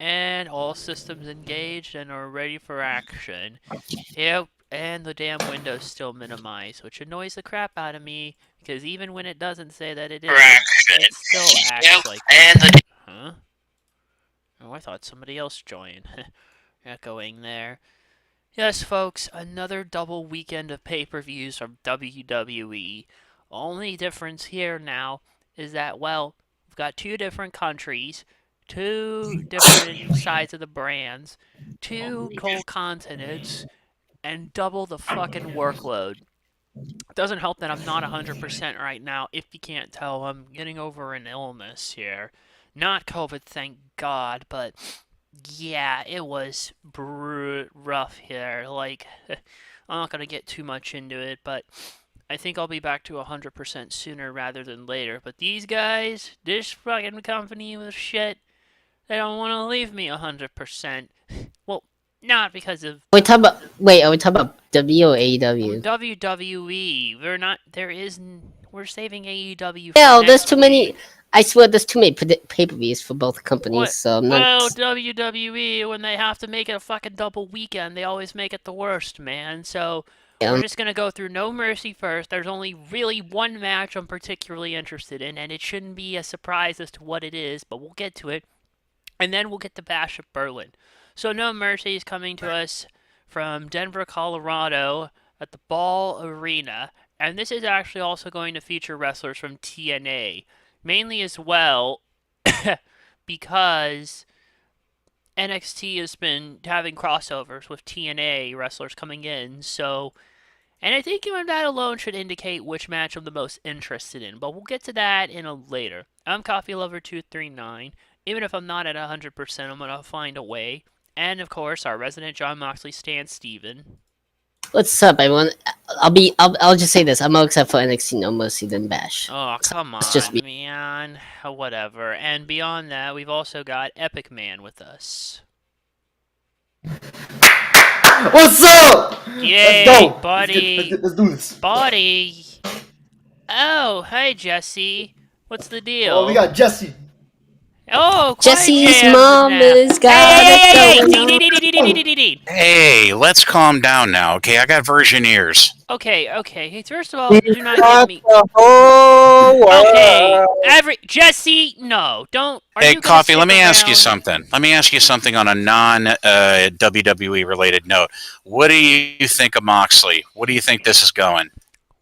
and all systems engaged and are ready for action. Yep, and the damn window's still minimized, which annoys the crap out of me, because even when it doesn't say that it is, it still acts like that. Huh? Oh, I thought somebody else joined. Echoing there. Yes, folks, another double weekend of pay-per-views from WWE. Only difference here now is that, well, we've got two different countries, two different sides of the brands, two whole continents, and double the fucking workload. It doesn't help that I'm not 100% right now. If you can't tell, I'm getting over an illness here. Not COVID, thank God, but yeah, it was rough here. Like, I'm not going to get too much into it, but I think I'll be back to 100% sooner rather than later. But these guys, this fucking company with shit, they don't want to leave me 100%. Well, not because of Are we talking about W or AEW? WWE. We're saving AEW for Hell, next there's too many. week. I swear, there's too many pay-per-views for both companies. So I'm not. Well, WWE, when they have to make it a fucking double weekend, they always make it the worst, man. So we're just gonna go through No Mercy first. There's only really one match I'm particularly interested in, and it shouldn't be a surprise as to what it is, but we'll get to it. And then we'll get to Bash of Berlin. So No Mercy is coming to us from Denver, Colorado at the Ball Arena. And this is actually also going to feature wrestlers from TNA. Mainly as well because NXT has been having crossovers with TNA wrestlers coming in. So, and I think even that alone should indicate which match I'm the most interested in. But we'll get to that in a later. I'm Coffee Lover 239. Even if I'm not at 100%, I'm going to find a way. And, of course, our resident John Moxley Stan Steven. What's up, everyone? I'll just say this. I'm more excited for NXT No Mercy than Bash. Oh, come on, just man. Whatever. And beyond that, we've also got Epic Man with us. What's up? Yay, Let's go, buddy. Let's do this, buddy. Oh, hey, Jesse. What's the deal? Oh, we got Jesse. Oh, Jesse's mom is got Hey, let's calm down now, okay? I got virgin ears. Okay. Hey, first of all, do not give me. Okay, Jesse, no, don't. Hey, Coffee, let me ask you something. Let me ask you something on a non-WWE related note. What do you think of Moxley? What do you think this is going?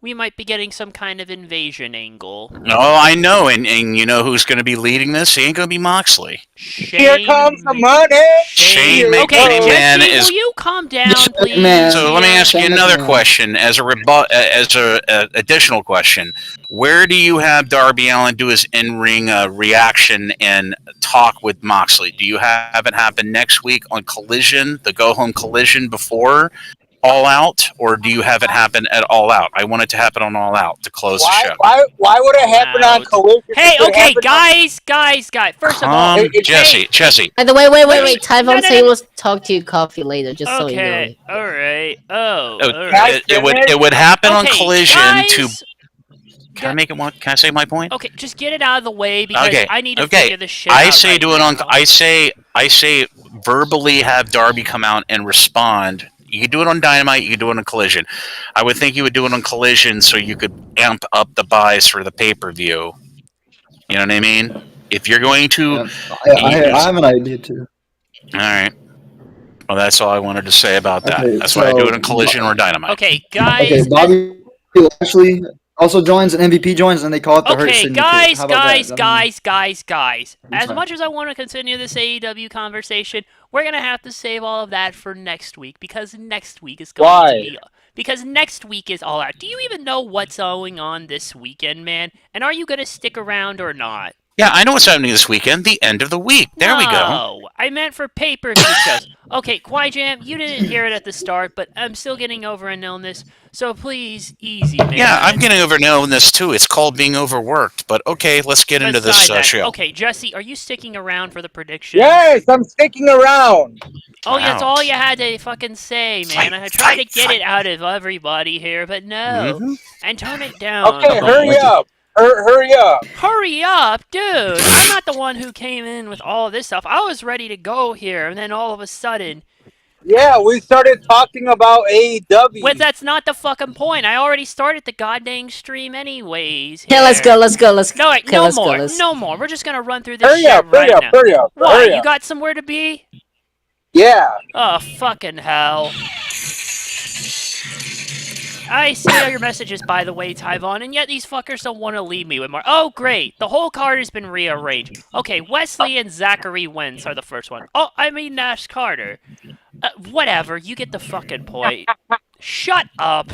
We might be getting some kind of invasion angle. Oh, I know, and you know who's going to be leading this? He ain't going to be Moxley. Here comes the money! Shane McMahon okay, Jesse, will you calm down, please? So let me ask you another question as a additional question. Where do you have Darby Allin do his in-ring reaction and talk with Moxley? Do you have it happen next week on Collision, the go-home Collision before All Out, or do you have it happen at All Out? I want it to happen on All Out to close the show. Why would it happen on Collision? Hey, okay, guys. First of all, Jesse. By the way, wait. Typhon saying wants to talk to you, Coffee, later, just so you know. Okay, all right. All right. It would happen on Collision guys, to. Can I make it one? Can I say my point? Okay, just get it out of the way because I need to figure this shit out. I say verbally have Darby come out and respond. You could do it on Dynamite, you could do it on Collision. I would think you would do it on Collision so you could amp up the buys for the pay-per-view. You know what I mean? If you're going to... I have an idea, too. Alright. Well, that's all I wanted to say about that. Okay, that's why I do it on Collision or Dynamite. Okay, guys... Okay, Bobby Lashley also joins and MVP joins, and they call it the Hurt Syndicate. Guys. As much as I want to continue this AEW conversation, we're going to have to save all of that for next week, because next week is going to be... Because next week is All Out. Do you even know what's going on this weekend, man? And are you going to stick around or not? Yeah, I know what's happening this weekend. The end of the week. There we go. No, I meant for pay-per-view shows. Okay, Qui-Jam, you didn't hear it at the start, but I'm still getting over an illness, so please, easy, man. Yeah, I'm getting over an illness, too. It's called being overworked. But, okay, let's get into this show. Okay, Jesse, are you sticking around for the prediction? Yes, I'm sticking around. Oh, wow. That's all you had to fucking say, man. I tried to get it out of everybody here, but no. And turn it down. Okay, hurry up. hurry up. Hurry up, dude! I'm not the one who came in with all this stuff. I was ready to go here, and then all of a sudden... Yeah, we started talking about AEW. Well, that's not the fucking point. I already started the goddamn stream anyways. Yeah, let's here. go. Let's go. Let's No, wait, okay, no let's more. Go, let's... No more. We're just gonna run through this Hurry shit up, right hurry up, now. hurry up, Why? hurry You up. got somewhere to be? Yeah. Oh, fucking hell. I see all your messages, by the way, Tyvon, and yet these fuckers don't want to leave me with more. Oh, great. The whole card has been rearranged. Okay, Wesley and Zachary Wentz are the first one. Oh, I mean Nash Carter. Whatever, you get the fucking point. Shut up.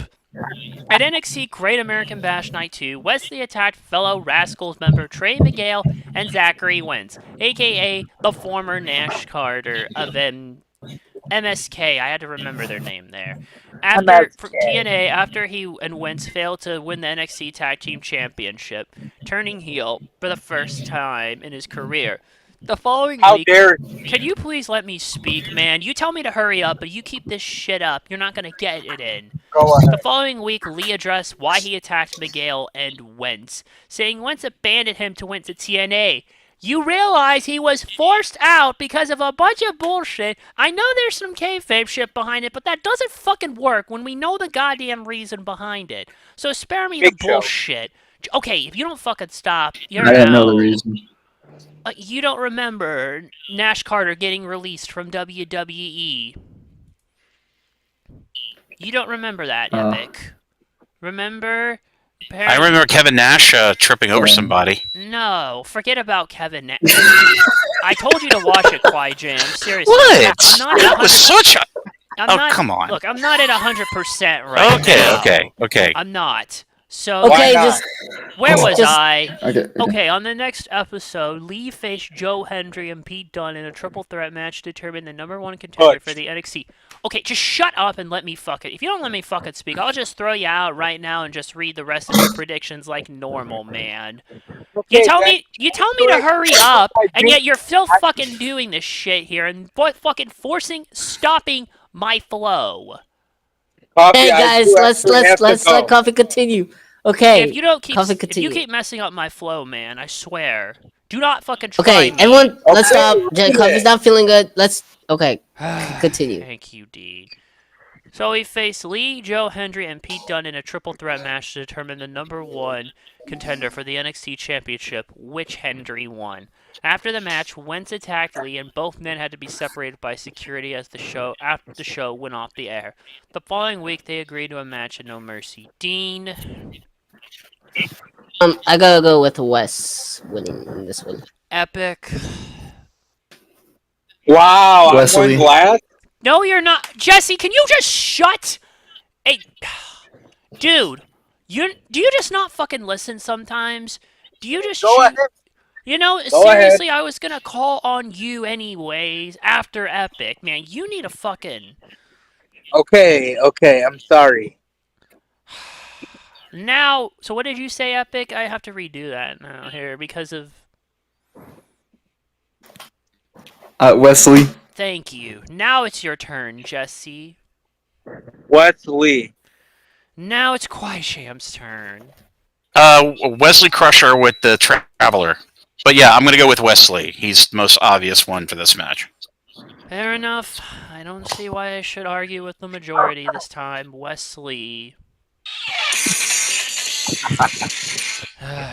At NXT Great American Bash Night 2, Wesley attacked fellow Rascals member Trey Miguel and Zachary Wentz, aka the former Nash Carter of MSK. I had to remember their name there. After TNA, after he and Wentz failed to win the NXT Tag Team Championship, turning heel for the first time in his career. The following How week, dare can you please let me speak, man? You tell me to hurry up, but you keep this shit up. You're not gonna get it in. go ahead. The following week, Lee addressed why he attacked Miguel and Wentz, saying Wentz abandoned him to went to TNA. You realize he was forced out because of a bunch of bullshit. I know there's some kayfabe shit behind it, but that doesn't fucking work when we know the goddamn reason behind it. So spare me the Big Show. bullshit. Okay, if you don't fucking stop, you're I didn't know the out. reason. You don't remember Nash Carter getting released from WWE. You don't remember that, Epic. Remember? I remember Kevin Nash tripping over somebody. No, forget about Kevin Nash. I told you to watch it, Kwai Jam. Seriously. What? I'm not at That was 100 such a. I'm Oh, not, come on. Look, I'm not at 100% right now. Okay. I'm not. So, Okay, not? just where was just- I? Okay. Okay, on the next episode, Lee faced Joe Hendry and Pete Dunne in a triple threat match to determine the #1 contender for the NXT. Okay, just shut up and let me fuck it. If you don't let me fucking speak, I'll just throw you out right now and just read the rest of your predictions like normal, man. You tell me to hurry up, and yet you're still fucking doing this shit here and fucking stopping my flow. Hey guys, let's let Coffee continue. Okay. If you don't Coffee continue. messing up my flow, man, I swear. Do not fucking try Okay, me. everyone, let's Okay, stop. let's do Coffee's it. not feeling good. Let's. Okay, continue. Thank you, Dean. So he faced Lee, Joe Hendry, and Pete Dunne in a triple threat match to determine the #1 contender for the NXT Championship, which Hendry won. After the match, Wentz attacked Lee, and both men had to be separated by security after the show went off the air. The following week, they agreed to a match at No Mercy. Dean, I gotta go with Wes winning in this one. Epic. Wow, Wesley. I'm going last. No, you're not. Jesse, can you just shut? Hey, dude, do you just not fucking listen sometimes? Do you just Go ahead. You know, Go seriously, I was gonna call on you anyways after Epic. Man, you need a fucking... Okay, I'm sorry. Now, so what did you say, Epic? I have to redo that now here because of... Wesley. Thank you. Now it's your turn, Jesse. Wesley. Now it's Quaisham's turn. Wesley Crusher with the Traveler. But yeah, I'm going to go with Wesley. He's the most obvious one for this match. Fair enough. I don't see why I should argue with the majority this time. Wesley.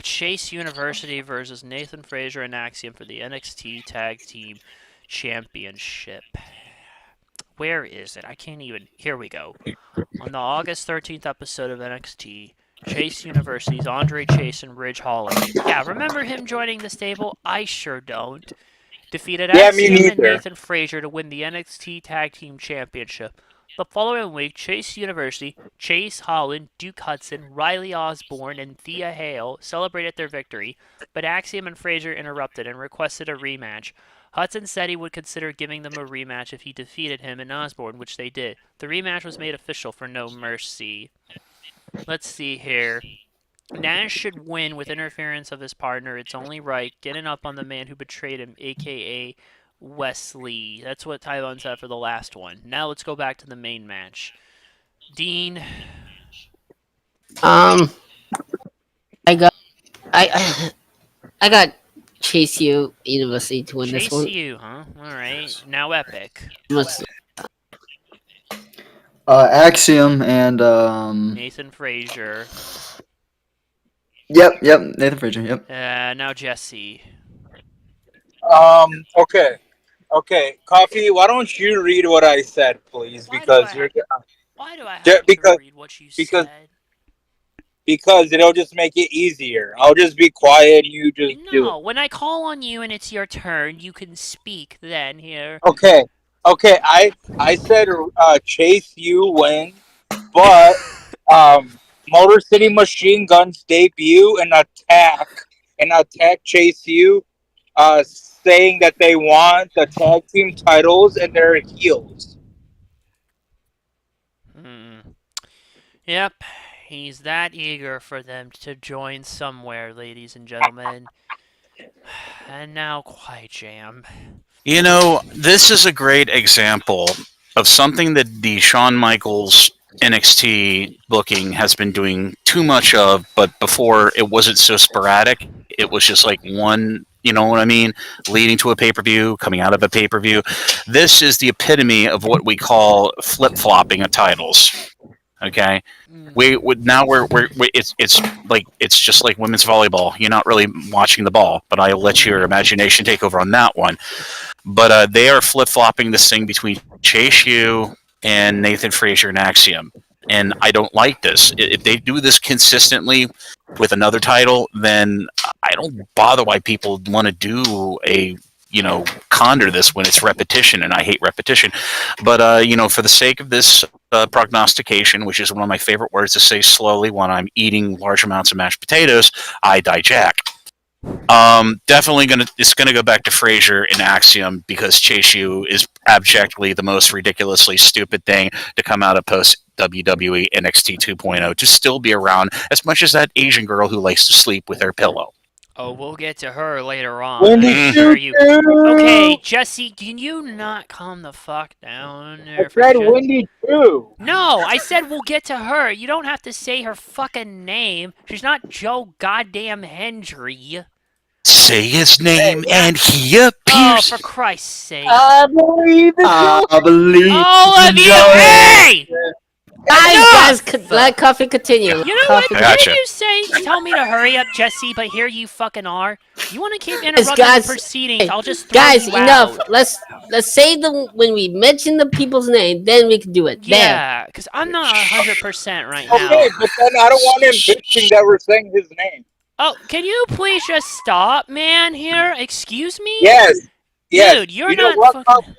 Chase University versus Nathan Frazier and Axiom for the NXT Tag Team Championship. Where is it? I can't even... Here we go. On the August 13th episode of NXT, Chase University's Andre Chase and Ridge Holland. Yeah, remember him joining the stable? I sure don't. Defeated Yeah, me Axiom and neither. Nathan Frazier to win the NXT Tag Team Championship. The following week, Chase University, Chase Holland, Duke Hudson, Riley Osborne, and Thea Hale celebrated their victory, but Axiom and Frazier interrupted and requested a rematch. Hudson said he would consider giving them a rematch if he defeated him and Osborne, which they did. The rematch was made official for No Mercy. Let's see here. Nash should win with interference of his partner. It's only right. Getting up on the man who betrayed him, a.k.a. Wesley. That's what Tyvon said for the last one. Now let's go back to the main match. Dean. I got I got Chase U University to win this Chase one. you, huh? Alright. Now Epic. Must- Axiom and Nathan Frazier. Yep, Nathan Frazier. Yep. Now Jesse. Okay. Okay, Coffee. Why don't you read what I said, please? Why do I have to read what you because said? because it'll just make it easier. I'll just be quiet. You just do it. No, when I call on you and it's your turn, you can speak then here. Okay. Okay. I said Chase U win, but Motor City Machine Guns debut and attack Chase U, saying that they want the tag team titles and they're heels. Yep, he's that eager for them to join somewhere, ladies and gentlemen. And now Quiet Jam. You know, this is a great example of something that the Shawn Michaels NXT booking has been doing too much of, but before it wasn't so sporadic. It was just like one, you know what I mean, leading to a pay-per-view, coming out of a pay-per-view. This is the epitome of what we call flip-flopping of titles. Okay, we're it's just like women's volleyball. You're not really watching the ball, but I'll let your imagination take over on that one. But they are flip-flopping this thing between Chase U and Nathan Frazier and Axiom, and I don't like this. If they do this consistently with another title, then I don't bother why people want to do a conjure this when it's repetition, and I hate repetition. But for the sake of this prognostication, which is one of my favorite words to say slowly when I'm eating large amounts of mashed potatoes, I die Jack. Definitely it's gonna go back to Frazier and Axiom because Chase U is abjectly the most ridiculously stupid thing to come out of post WWE NXT 2.0 to still be around as much as that Asian girl who likes to sleep with her pillow. Oh, we'll get to her later on. When I'm did sure you Okay, Jesse, can you not calm the fuck down there I for said just... Wendy too. No, I said we'll get to her. You don't have to say her fucking name. She's not Joe goddamn Hendry. Say his name and he Oh, appears. for Christ's sake. I believe in I believe. All of you, Joe. hey! Guys, let Coffee continue. You know what? Coffee, Gotcha. Didn't you say tell me to hurry up, Jesse? But here you fucking are. You want to keep interrupting guys, the proceedings? hey, I'll just throw guys, you enough. out. Let's say them when we mention the people's name, then we can do it. There. Yeah, because I'm not 100% right now. Okay, but then I don't want him bitching that we're saying his name. Oh, can you please just stop, man? Here, excuse me. Yes. Yes. Dude, you're you know not what, fucking...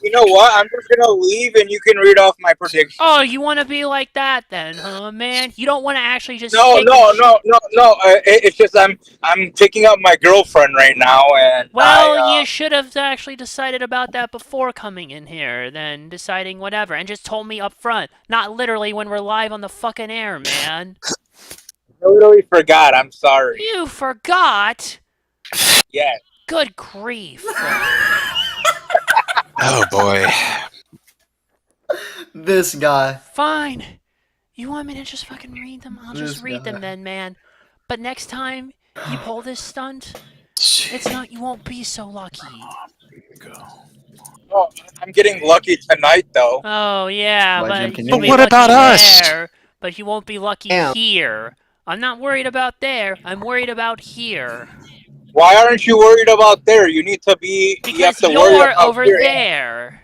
You know what? I'm just gonna leave and you can read off my prediction. Oh, you want to be like that then, huh, man? You don't want to actually just No. take a It's just I'm picking up my girlfriend right now, and Well, you should have actually decided about that before coming in here, then deciding whatever, and just told me up front, not literally when we're live on the fucking air, man. I literally forgot. I'm sorry. You forgot? Yes. Good grief. Oh boy. This guy. Fine. You want me to just fucking read them? I'll just This read guy. them then, man. But next time you pull this stunt, it's not. You won't be so lucky. Oh, I'm getting lucky tonight, though. Oh yeah, Why, but Jim, can you'll you- be But what about lucky us? there, but you won't be lucky Yeah. here. I'm not worried about there. I'm worried about here Why aren't you worried about there? You need to be. You have because to worry you're about over here. there.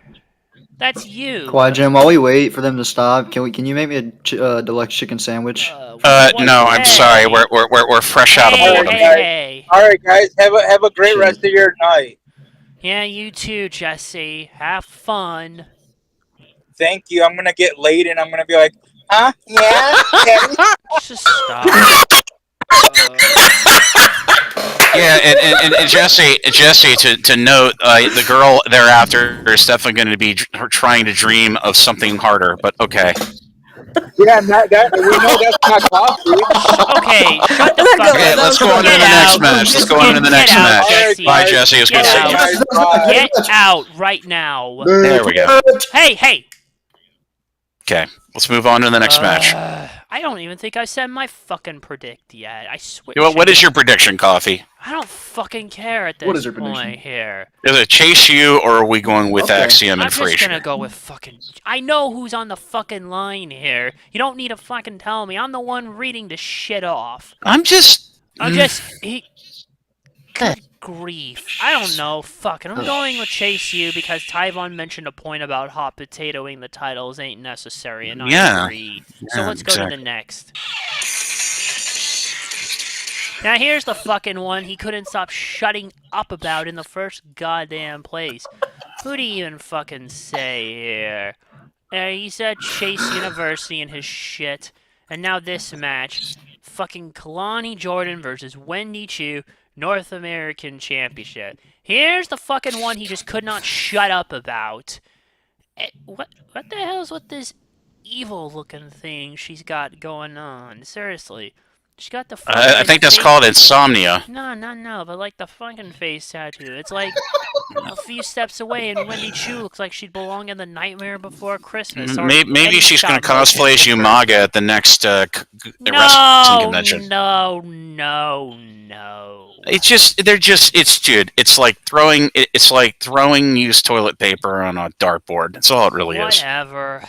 That's you. Quiet Jim, while we wait for them to stop, can you make me a deluxe chicken sandwich? What- No, I'm hey. sorry. We're fresh out of Hey, boredom. hey. All right, guys. Have a great Shit. rest of your night. Yeah, you too, Jesse. Have fun. Thank you. I'm gonna get late and I'm gonna be like, huh? Yeah. Just stop. Yeah, and Jesse, to note, the girl thereafter is definitely going to be trying to dream of something harder. But okay. Yeah, that we know that's not coffee. Okay, shut the fuck Okay, up. let's go on to the Get next out. match. Let's go on to the Get next out, match. Jesse. Bye, Jesse. It was good Get seeing out. you. Guys, bye. Get out right now. There we go. Hey, hey. Okay, let's move on to the next match. I don't even think I said my fucking predict yet. I swear. What is your prediction, Coffee? I don't fucking care at this What is your point prediction? here. Is it Chase U, or are we going with Okay. Axiom I'm and just gonna Frazier? go with fucking. I know who's on the fucking line here. You don't need to fucking tell me. I'm the one reading the shit off. I'm just. Good grief. I don't know. Fucking. I'm going with Chase U because Tyvon mentioned a point about hot potatoing the titles ain't necessary, and I Yeah. agree. So Yeah, let's go to the exactly. next. Now here's the fucking one he couldn't stop shutting up about in the first goddamn place. Who do you even fucking say here? He said Chase University and his shit. And now this match. Fucking Kalani Jordan versus Wendy Chu, North American Championship. Here's the fucking one he just could not shut up about. What the hell's with this evil looking thing she's got going on? Seriously. She got the fucking I think that's face- called insomnia. No, but like the fucking face tattoo. It's like a few steps away, and Wendy Chu looks like she'd belong in the Nightmare Before Christmas. Or Maybe any she's going to stop motion cosplay as picture. Umaga at the next wrestling convention. No. It's like throwing used toilet paper on a dartboard. That's all it really is. Whatever.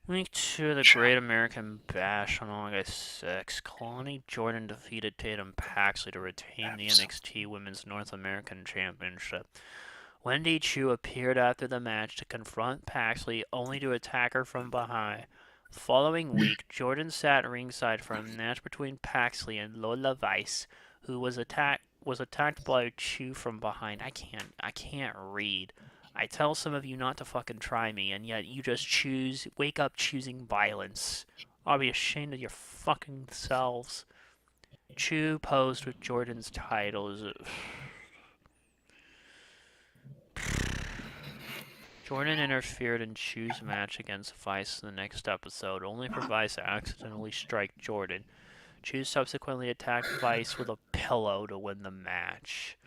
Week 2 of the Great American Bash on August 6. Kalani Jordan defeated Tatum Paxley to retain the NXT Women's North American Championship. Wendy Chu appeared after the match to confront Paxley, only to attack her from behind. The following week, Jordan sat ringside for a match between Paxley and Lola Vice, who was attacked by Chu from behind. I can't read. I tell some of you not to fucking try me, and yet you just wake up choosing violence. I'll be ashamed of your fucking selves. Chu posed with Jordan's titles. Jordan interfered in Chu's match against Vice in the next episode, only for Vice to accidentally strike Jordan. Chu subsequently attacked Vice with a pillow to win the match.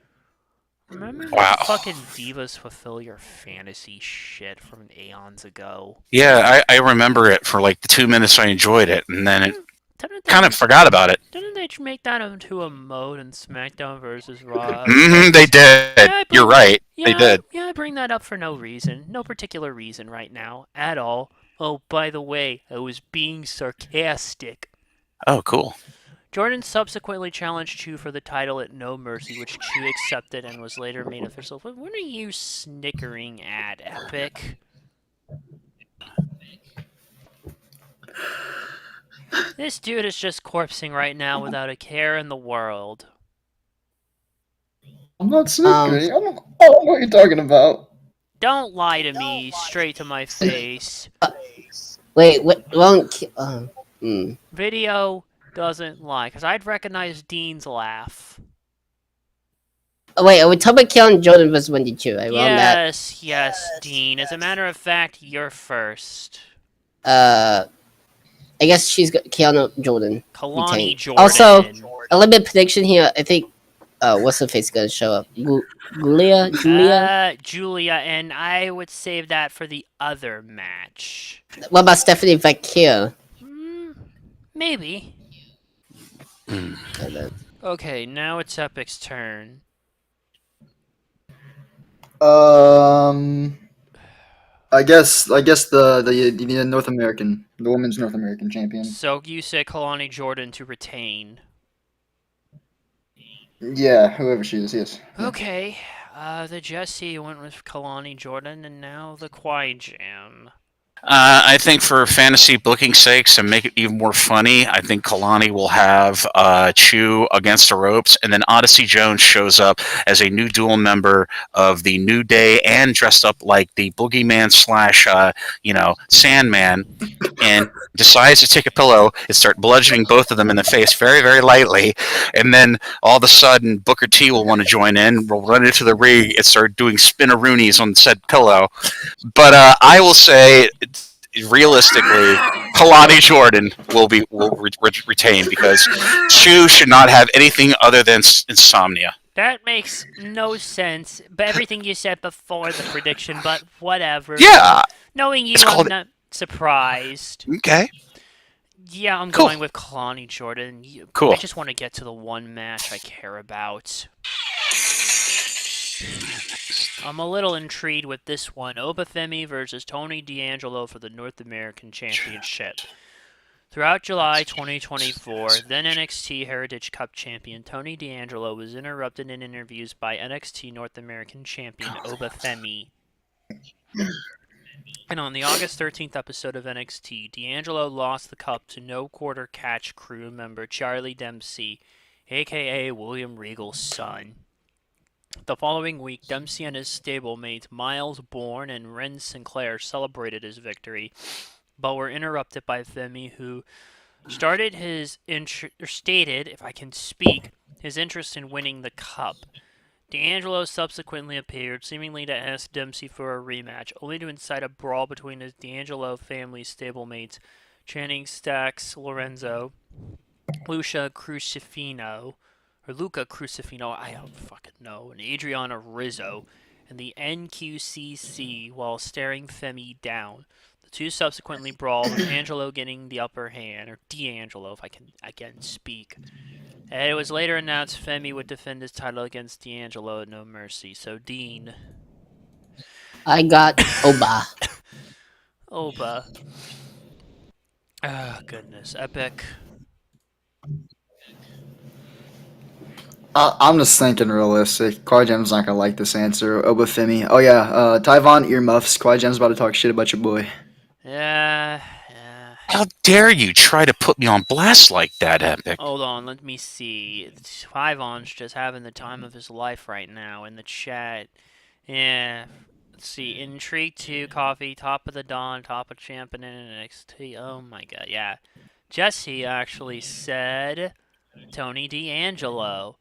Remember that fucking Divas Fulfill Your Fantasy shit from aeons ago? Yeah, I remember it for like the 2 minutes I enjoyed it, and then it kind of forgot about it. Didn't they make that into a mode in SmackDown vs. Raw? They did. Yeah, You're right. They did. Yeah, I bring that up for no reason. No particular reason right now, at all. Oh, by the way, I was being sarcastic. Oh, cool. Jordan subsequently challenged Chu for the title at No Mercy, which Chu accepted and was later made official. What are you snickering at, Epic? This dude is just corpsing right now without a care in the world. I'm not snickering. I don't know what you're talking about. Don't lie to me straight to my face. Wait, well, Video doesn't lie, because I'd recognize Dean's laugh. Oh, wait, are we talking about Keon Jordan versus Wendy Chu? Right? Yes, Dean. As a matter of fact, you're first. I guess she's got Keanu Jordan. Kalani retained. Jordan. Also, a little bit of prediction here. I think. What's her face gonna show up? Julia. Julia, and I would save that for the other match. What about Stephanie Vacchio? Maybe. Okay, now it's Epic's turn. I guess the North American, the women's North American champion. So you said Kalani Jordan to retain. Yeah, whoever she is, yes. Okay, the Jesse went with Kalani Jordan, and now the Kwai Jam. I think for fantasy booking sakes and make it even more funny, I think Kalani will have Chu against the ropes, and then Odyssey Jones shows up as a new dual member of the New Day and dressed up like the Boogeyman / Sandman, and decides to take a pillow and start bludgeoning both of them in the face very, very lightly, and then all of a sudden Booker T will want to join in, will run into the ring and start doing spin-a-roonies on said pillow. But I will say, realistically, Kalani Jordan will retain because Chu should not have anything other than insomnia. That makes no sense. But everything you said before the prediction, but whatever. Yeah. Knowing you, surprised. Okay. Yeah, I'm Cool. going with Kalani Jordan. Cool. I just want to get to the one match I care about. I'm a little intrigued with this one. Obafemi versus Tony D'Angelo for the North American Championship. Throughout July 2024, then NXT Heritage Cup champion Tony D'Angelo was interrupted in interviews by NXT North American champion Obafemi. And on the August 13th episode of NXT, D'Angelo lost the cup to No Quarter Catch crew member Charlie Dempsey, aka William Regal's son. The following week, Dempsey and his stablemate Miles Bourne and Ren Sinclair celebrated his victory, but were interrupted by Femi, who stated, if I can speak, his interest in winning the cup. D'Angelo subsequently appeared, seemingly to ask Dempsey for a rematch, only to incite a brawl between his D'Angelo family stablemates, Channing Stacks Lorenzo, Luca Crucifino, I don't fucking know, and Adriana Rizzo, and the NQCC while staring Femi down. The two subsequently brawled, with Angelo getting the upper hand, or D'Angelo, if I can again speak. And it was later announced Femi would defend his title against D'Angelo at No Mercy. So, Dean. I got Oba. Oba. Oh, goodness. Epic. I'm just thinking realistic. Quadgem's not gonna like this answer. Obafemi. Oh yeah, Tyvon earmuffs. Quadgem's about to talk shit about your boy. Yeah. How dare you try to put me on blast like that, Epic? Hold on, let me see. Tyvon's just having the time of his life right now in the chat. Yeah. Let's see. Intrigue 2, Coffee, Top of the Dawn, Top of Champion, and NXT. Oh my god, yeah. Jesse actually said Tony D'Angelo.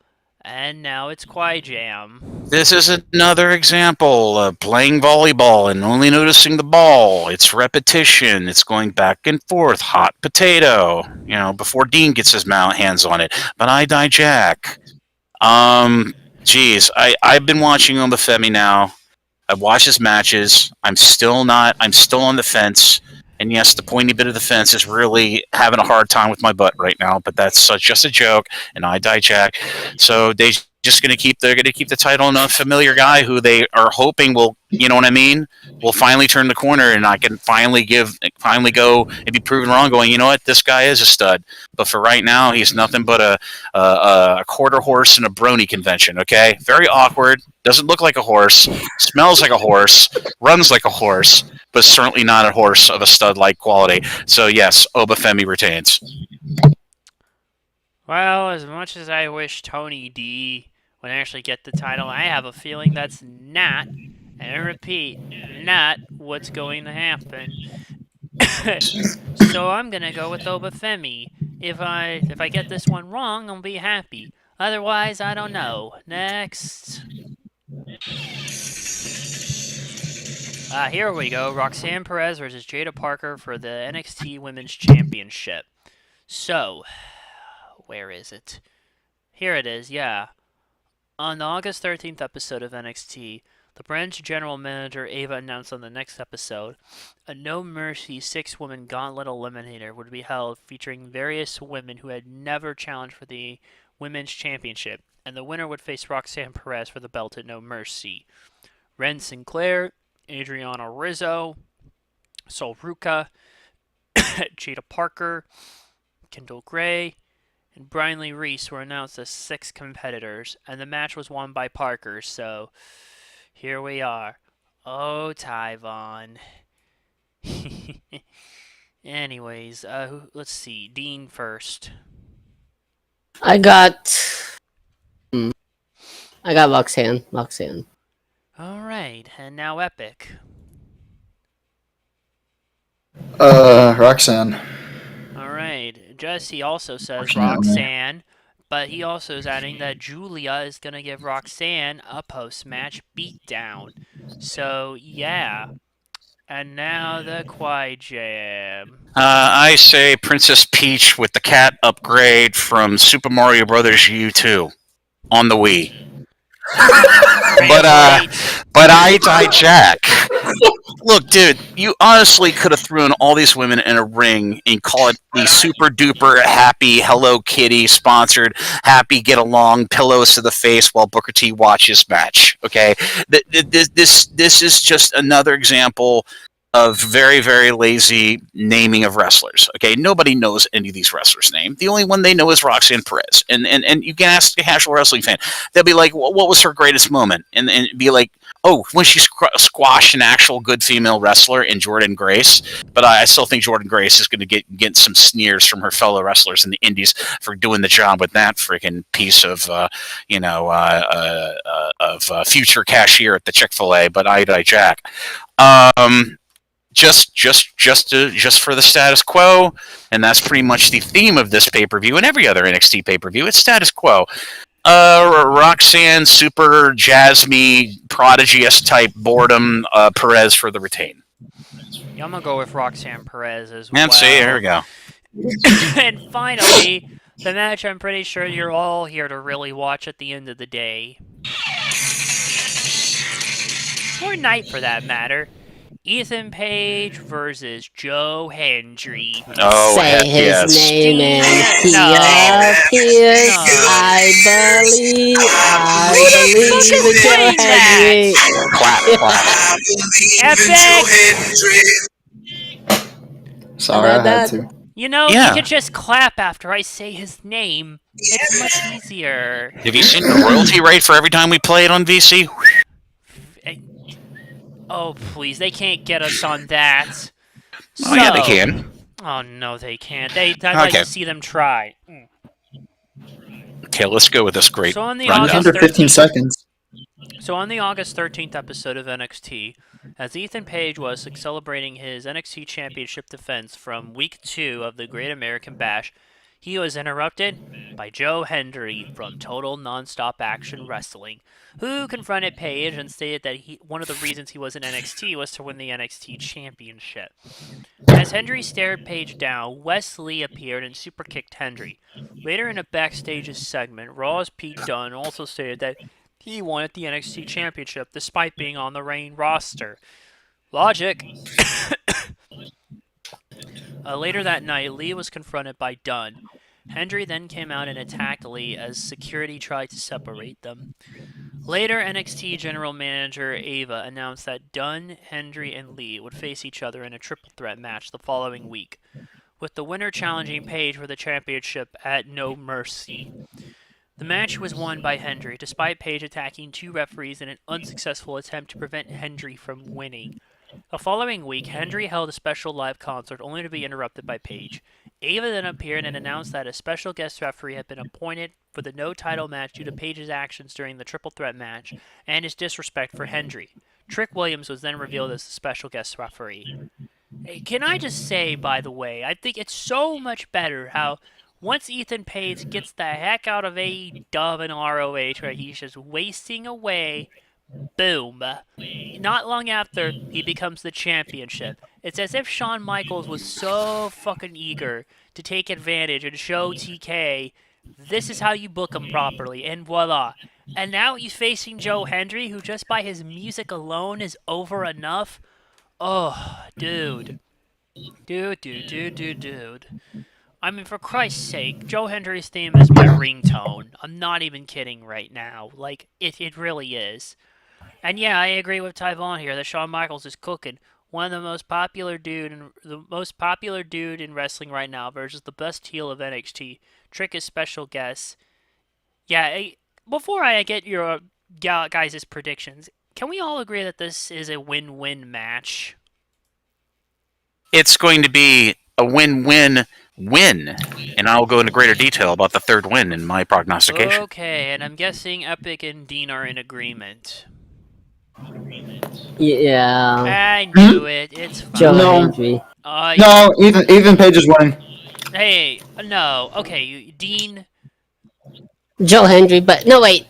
And now it's Quijam. This is another example of playing volleyball and only noticing the ball. It's repetition. It's going back and forth. Hot potato. You know, before Dean gets his hands on it. But I die Jack. I've been watching on the Femi now. I've watched his matches. I'm still on the fence. And yes, the pointy bit of the fence is really having a hard time with my butt right now, but that's just a joke, and I die Jack. So they're going to keep the title on a familiar guy who they are hoping will, you know what I mean, will finally turn the corner, and I can finally go and be proven wrong, going, you know what, this guy is a stud. But for right now, he's nothing but a quarter horse in a brony convention, okay? Very awkward, doesn't look like a horse, smells like a horse, runs like a horse, but certainly not a horse of a stud-like quality. So yes, Obafemi retains. Well, as much as I wish Tony D would actually get the title, I have a feeling that's not, and I repeat, not what's going to happen. So I'm gonna go with Obafemi. If I get this one wrong, I'll be happy. Otherwise, I don't know. Next. Here we go. Roxanne Perez versus Jada Parker for the NXT Women's Championship. So, where is it? Here it is, yeah. On the August 13th episode of NXT, the brand's general manager Ava announced on the next episode, a No Mercy 6-woman gauntlet eliminator would be held featuring various women who had never challenged for the Women's Championship, and the winner would face Roxanne Perez for the belt at No Mercy. Ren Sinclair, Adriana Rizzo, Sol Ruka, Jada Parker, Kendall Gray, and Brian Lee Reese were announced as 6 competitors, and the match was won by Parker, so here we are. Oh, Tyvon. Anyways, let's see. Dean first. I got Roxanne. Alright, and now Epic. Roxanne. Alright, Jesse also says Roxanne. Roxanne, but he also is adding that Julia is going to give Roxanne a post-match beatdown. So, yeah. And now the Quijam. I say Princess Peach with the cat upgrade from Super Mario Brothers U2 on the Wii. But I die Jack. Look, dude, you honestly could have thrown all these women in a ring and call it the super duper happy Hello Kitty sponsored happy get along pillows to the face while Booker T watches match. Okay, this is just another example of very, very lazy naming of wrestlers. Okay, nobody knows any of these wrestlers' name. The only one they know is Roxanne Perez, and you can ask a casual wrestling fan. They'll be like, "What was her greatest moment?" And be like, "Oh, when she squashed an actual good female wrestler in Jordan Grace." But I still think Jordan Grace is going to get some sneers from her fellow wrestlers in the Indies for doing the job with that freaking piece of future cashier at the Chick-fil-A. But I Jack. Just for the status quo, and that's pretty much the theme of this pay-per-view and every other NXT pay-per-view. It's status quo. Roxanne, super Jasmine, prodigious type boredom, Perez for the retain. Yeah, I'm gonna go with Roxanne Perez as well. And see, here we go. And finally, the match I'm pretty sure you're all here to really watch at the end of the day. Or night for that matter. Ethan Page versus Joe Hendry. Oh, heck Say his yes. name and he No. appears. No. I believe fuck in is Joe playing Henry. Clap, clap. Epic! Sorry, I had to. You know, Yeah. you could just clap after I say his name. It's much easier. Have you seen the royalty rate for every time we play it on VC? Oh, please, they can't get us on that. Oh, yeah, they can. Oh, no, they can't. I'd like Okay. to see them try. Okay, let's go with this great So on the rundown. August Under 15 seconds. So on the August 13th episode of NXT, as Ethan Page was celebrating his NXT Championship defense from Week 2 of the Great American Bash, he was interrupted by Joe Hendry from Total Nonstop Action Wrestling, who confronted Page and stated that one of the reasons he was in NXT was to win the NXT Championship. As Hendry stared Page down, Wes Lee appeared and superkicked Hendry. Later in a backstage segment, Raw's Pete Dunne also stated that he wanted the NXT Championship despite being on the main roster. Logic. Later that night, Lee was confronted by Dunne. Hendry then came out and attacked Lee as security tried to separate them. Later, NXT General Manager Ava announced that Dunne, Hendry, and Lee would face each other in a triple threat match the following week, with the winner challenging Page for the championship at No Mercy. The match was won by Hendry, despite Page attacking two referees in an unsuccessful attempt to prevent Hendry from winning. The following week, Hendry held a special live concert only to be interrupted by Page. Ava then appeared and announced that a special guest referee had been appointed for the no-title match due to Page's actions during the triple threat match and his disrespect for Hendry. Trick Williams was then revealed as the special guest referee. Hey, can I just say, by the way, I think it's so much better how once Ethan Page gets the heck out of AEW and ROH where he's just wasting away, boom. Not long after, he becomes the championship. It's as if Shawn Michaels was so fucking eager to take advantage and show TK, this is how you book him properly, and voila. And now he's facing Joe Hendry, who just by his music alone is over enough. Oh, dude. Dude. I mean, for Christ's sake, Joe Hendry's theme is my ringtone. I'm not even kidding right now. Like, it really is. And yeah, I agree with Tyvon here that Shawn Michaels is cooking. One of the most popular dude in wrestling right now versus the best heel of NXT. Trick is special guest. Yeah, before I get your guys' predictions, can we all agree that this is a win-win match? It's going to be a win-win-win, and I'll go into greater detail about the third win in my prognostication. Okay, and I'm guessing Epic and Dean are in agreement. Yeah. I knew it. It's fine. Joe No. Hendry. No, even Page is winning. Hey, no. Okay, Dean. Joe Hendry, but no, wait.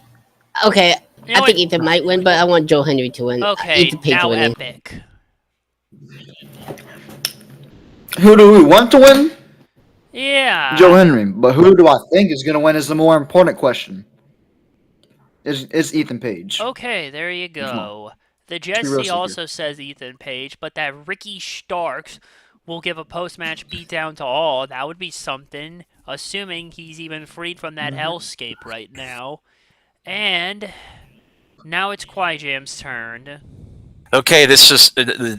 Okay, You know I think what? Ethan might win, but I want Joe Hendry to win. Okay, Ethan Page now winning. Epic. Who do we want to win? Yeah. Joe Henry. But who do I think is going to win is the more important question. Is Ethan Page. Okay, there you go. The real Jesse secret. also says Ethan Page, but that Ricky Starks will give a post-match beatdown to all. That would be something, assuming he's even freed from that hellscape right now. And now it's Jam's turn. Okay, this is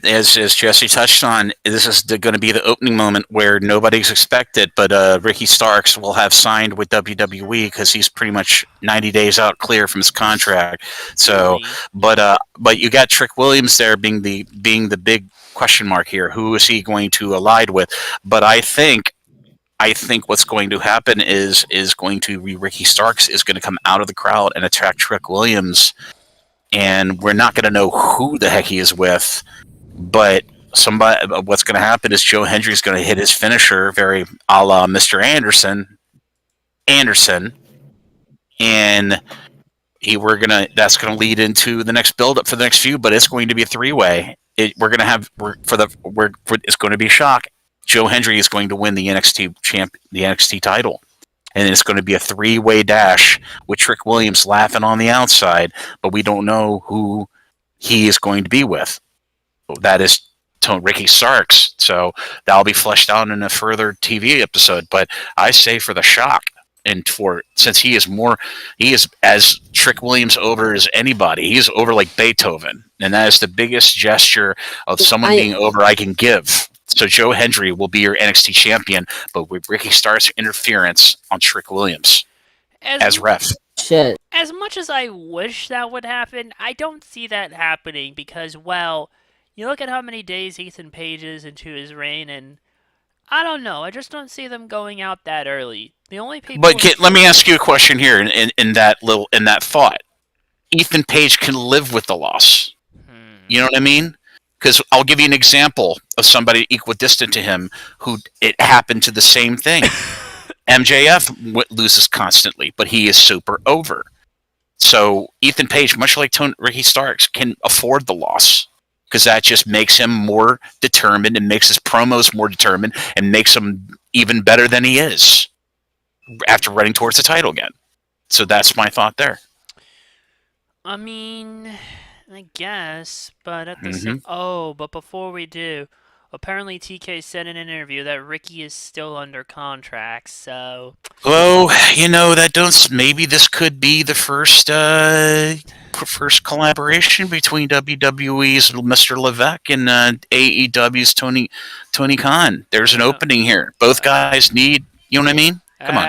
as Jesse touched on. This is going to be the opening moment where nobody's expected, but Ricky Starks will have signed with WWE because he's pretty much 90 days out clear from his contract. So, Really? but you got Trick Williams there being the big question mark here. Who is he going to ally with? But I think what's going to happen is going to be Ricky Starks is going to come out of the crowd and attack Trick Williams, and we're not going to know who the heck he is with, but somebody. What's going to happen is Joe Hendry's going to hit his finisher, very a la Mr. Anderson, and that's going to lead into the next build up for the next feud, but it's going to be a 3-way. It's going to be a shock. Joe Hendry is going to win the NXT title, and it's going to be a 3-way dash with Trick Williams laughing on the outside, but we don't know who he is going to be with. That is Ricky Starks, so that'll be fleshed out in a further TV episode. But I say for the shock, and since he is as Trick Williams over as anybody. He's over like Beethoven, and that is the biggest gesture of someone being over I can give. So Joe Hendry will be your NXT champion, but with Ricky Starks' interference on Trick Williams as ref. Shit. As much as I wish that would happen, I don't see that happening because, well, you look at how many days Ethan Page is into his reign, and I don't know. I just don't see them going out that early. The only people. But let me ask you a question here. In that thought, Ethan Page can live with the loss. You know what I mean? Because I'll give you an example of somebody equidistant to him who it happened to the same thing. MJF loses constantly, but he is super over. So Ethan Page, much like Ricky Starks, can afford the loss because that just makes him more determined and makes his promos more determined and makes him even better than he is after running towards the title again. So that's my thought there. I mean, I guess, but at the same... Oh, but before we do, apparently TK said in an interview that Ricky is still under contract, so... Well, maybe this could be the first collaboration between WWE's Mr. Levesque and AEW's Tony Khan. There's an opening here. Both guys need, you know what I mean? Come on.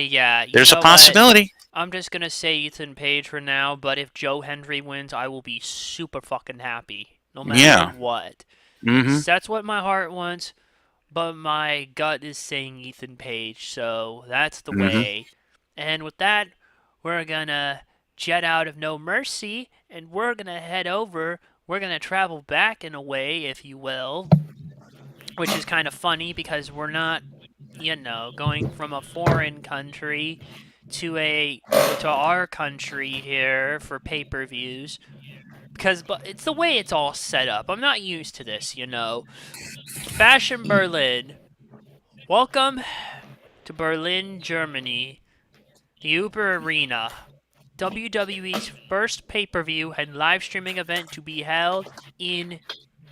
Yeah. There's a possibility. I'm just gonna say Ethan Page for now, but if Joe Hendry wins, I will be super fucking happy, no matter what. So that's what my heart wants, but my gut is saying Ethan Page, so that's the way. And with that, we're gonna jet out of No Mercy, and we're gonna head over. We're gonna travel back in a way, if you will, which is kind of funny because we're not, going from a foreign country to our country here for pay-per-views, but it's the way it's all set up. I'm not used to this, Fashion Berlin. Welcome to Berlin, Germany, the Uber Arena, WWE's first pay-per-view and live streaming event to be held in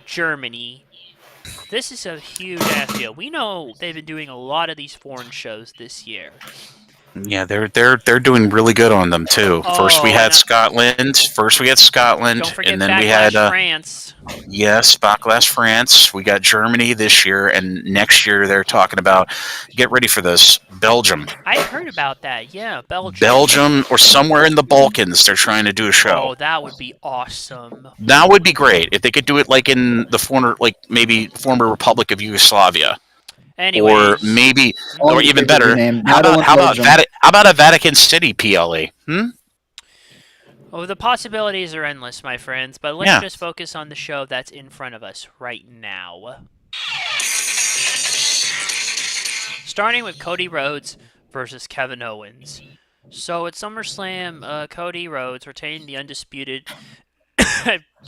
Germany. This is a huge ass deal. We know they've been doing a lot of these foreign shows this year. Yeah, they're doing really good on them too. First we had Scotland. Don't forget and then Backlash we had France. Yes, Backlash France. We got Germany this year, and next year they're talking about. Get ready for this, Belgium. I heard about that. Yeah, Belgium. Belgium or somewhere in the Balkans. They're trying to do a show. Oh, that would be awesome. That would be great if they could do it like in the former Republic of Yugoslavia. Anyways. Or maybe, or even better, how about a Vatican City PLE? Oh, the possibilities are endless, my friends, but let's just focus on the show that's in front of us right now. Starting with Cody Rhodes versus Kevin Owens. So at SummerSlam, Cody Rhodes retained the undisputed...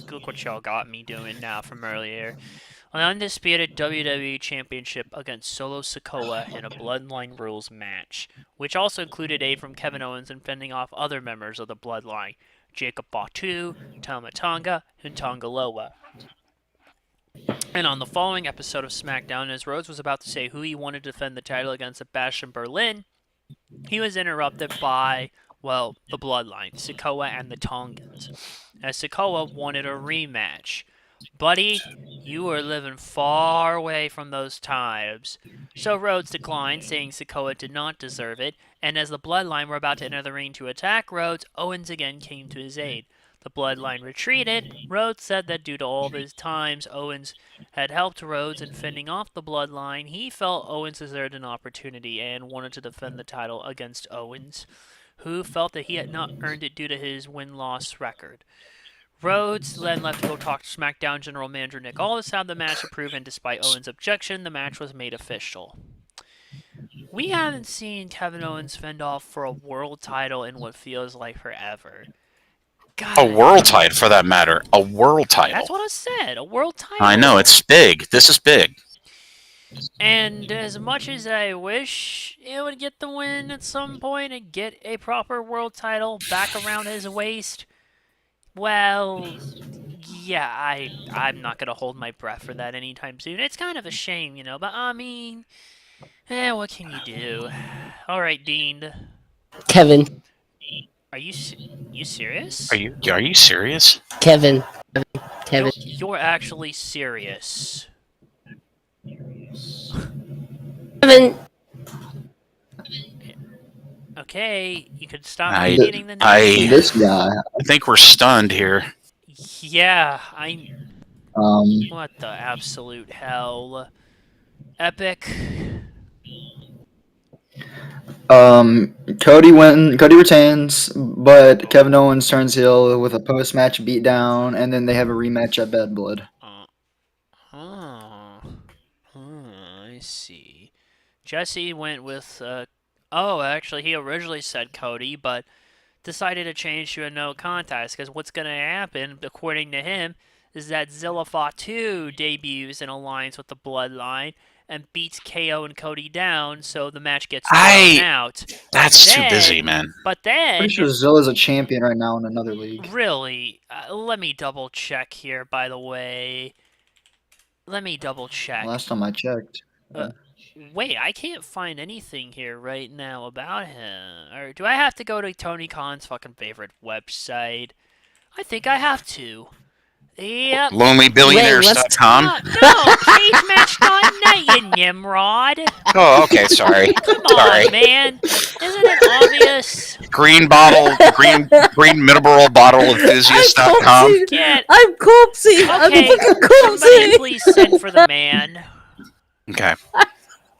Look what y'all got me doing now from earlier. An undisputed WWE Championship against Solo Sikoa in a Bloodline Rules match, which also included aid from Kevin Owens in fending off other members of the Bloodline. Jacob Batu, Tama Tonga, and Tongaloa. And on the following episode of SmackDown, as Rhodes was about to say who he wanted to defend the title against Sebastian Berlin, he was interrupted by, well, the Bloodline, Sikoa and the Tongans, as Sikoa wanted a rematch. Buddy, you were living far away from those times. So Rhodes declined, saying Sikoa did not deserve it, and as the Bloodline were about to enter the ring to attack Rhodes, Owens again came to his aid. The Bloodline retreated. Rhodes said that due to all of his times Owens had helped Rhodes in fending off the Bloodline, he felt Owens deserved an opportunity and wanted to defend the title against Owens, who felt that he had not earned it due to his win-loss record. Rhodes then left to go talk to SmackDown General Manager Nick Aldis to have the match approved, and despite Owens' objection, the match was made official. We haven't seen Kevin Owens fend off for a world title in what feels like forever. God, A world title, for that matter. A world title. That's what I said. A world title. I know, it's big. This is big. And as much as I wish it would get the win at some point and get a proper world title back around his waist, well, yeah, I'm not going to hold my breath for that anytime soon. It's kind of a shame, but I mean, what can you do? All right, Dean. Kevin. Are you serious? Are you serious? Kevin. You're actually serious. Kevin. Okay, you could stop repeating the name. This guy. I think we're stunned here. Yeah, what the absolute hell? Epic. Cody retains, but Kevin Owens turns heel with a post-match beatdown, and then they have a rematch at Bad Blood. I see. Jesse went with, actually, he originally said Cody, but decided to change to a no contest, because what's going to happen, according to him, is that Zilla Fatu debuts in alliance with the Bloodline, and beats KO and Cody down, so the match gets thrown out. That's too busy, man. But then... Pretty sure Zilla's a champion right now in another league. Really? Let me double check here, by the way. Let me double check. Last time I checked. Wait, I can't find anything here right now about him. Or do I have to go to Tony Khan's fucking favorite website? I think I have to. Yep. LonelyBillionaires.com? No, cagematch.net, you Nimrod. Oh, okay, sorry. Come on, man. Isn't it obvious? Green mineral bottle enthusiast.com. I'm corpsey. Okay, I'm fucking somebody corpsey. please send for the man. Okay.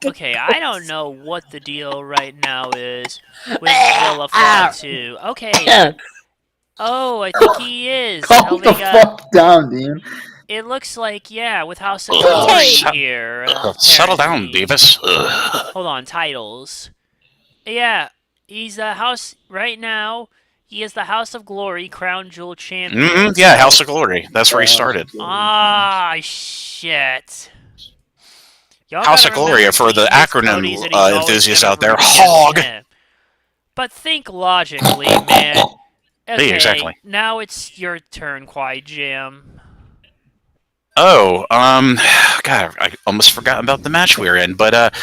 Okay, I don't know what the deal right now is with Zilla Fatu. Okay. Oh, I think he is. Calm the fuck down, dude. It looks like, yeah, with House of Glory here. Settle down, Beavis. Hold on, titles. Yeah, he's the House, right now, he is the House of Glory Crown Jewel Champion. Yeah, House of Glory. That's where he started. Ah, shit. House of Glory, for the acronym enthusiasts out there, HOG. But think logically, man. Okay, exactly. Now it's your turn, Quiet Jam. Oh, God, I almost forgot about the match we were in. But,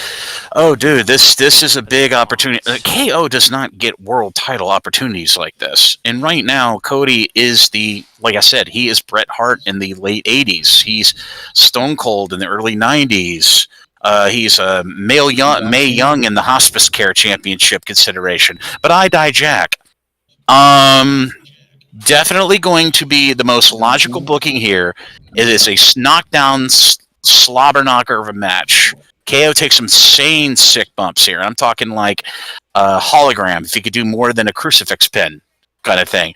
oh, dude, this is a big opportunity. KO does not get world title opportunities like this. And right now, Cody is like I said, he is Bret Hart in the late 80s. He's Stone Cold in the early 90s. He's Mae Young in the Hospice Care Championship consideration. But I Die Jack. Definitely going to be the most logical booking here. It is a knockdown slobber knocker of a match. KO takes some insane sick bumps here. I'm talking like a hologram, if he could do more than a crucifix pin kind of thing.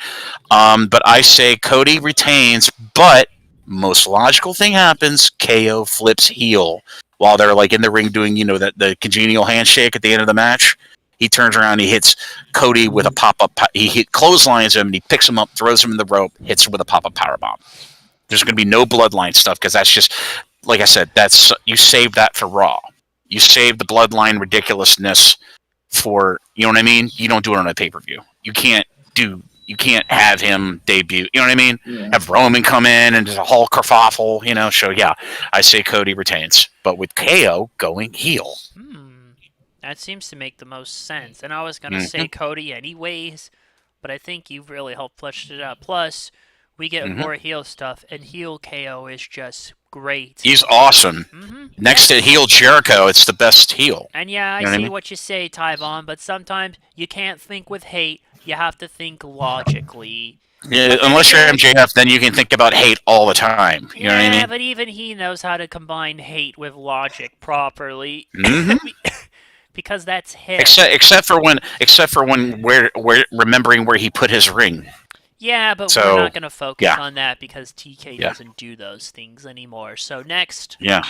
But I say Cody retains, but most logical thing happens, KO flips heel while they're like in the ring doing, the congenial handshake at the end of the match. He turns around, he hits Cody with a pop-up. He clotheslines him, and he picks him up, throws him in the rope, hits him with a pop-up powerbomb. There's going to be no bloodline stuff because that's just, like I said, you saved that for Raw. You saved the bloodline ridiculousness for, you know what I mean? You don't do it on a pay-per-view. You can't do You can't have him debut. You know what I mean? Yeah. Have Roman come in and just a whole kerfuffle. So yeah, I say Cody retains, but with KO going heel. That seems to make the most sense. And I was gonna say Cody anyways, but I think you've really helped flesh it out. Plus, we get more heel stuff, and heel KO is just great. He's awesome. Next to heel Jericho, it's the best heel. And yeah, I see what you say, Tyvon, but sometimes you can't think with hate. You have to think logically. Yeah, unless you're MJF, then you can think about hate all the time. You know what I mean? Yeah, but even he knows how to combine hate with logic properly. Because that's him. Except for when we're remembering where he put his ring. Yeah, but we're not going to focus on that because TK doesn't do those things anymore. So next. Yeah.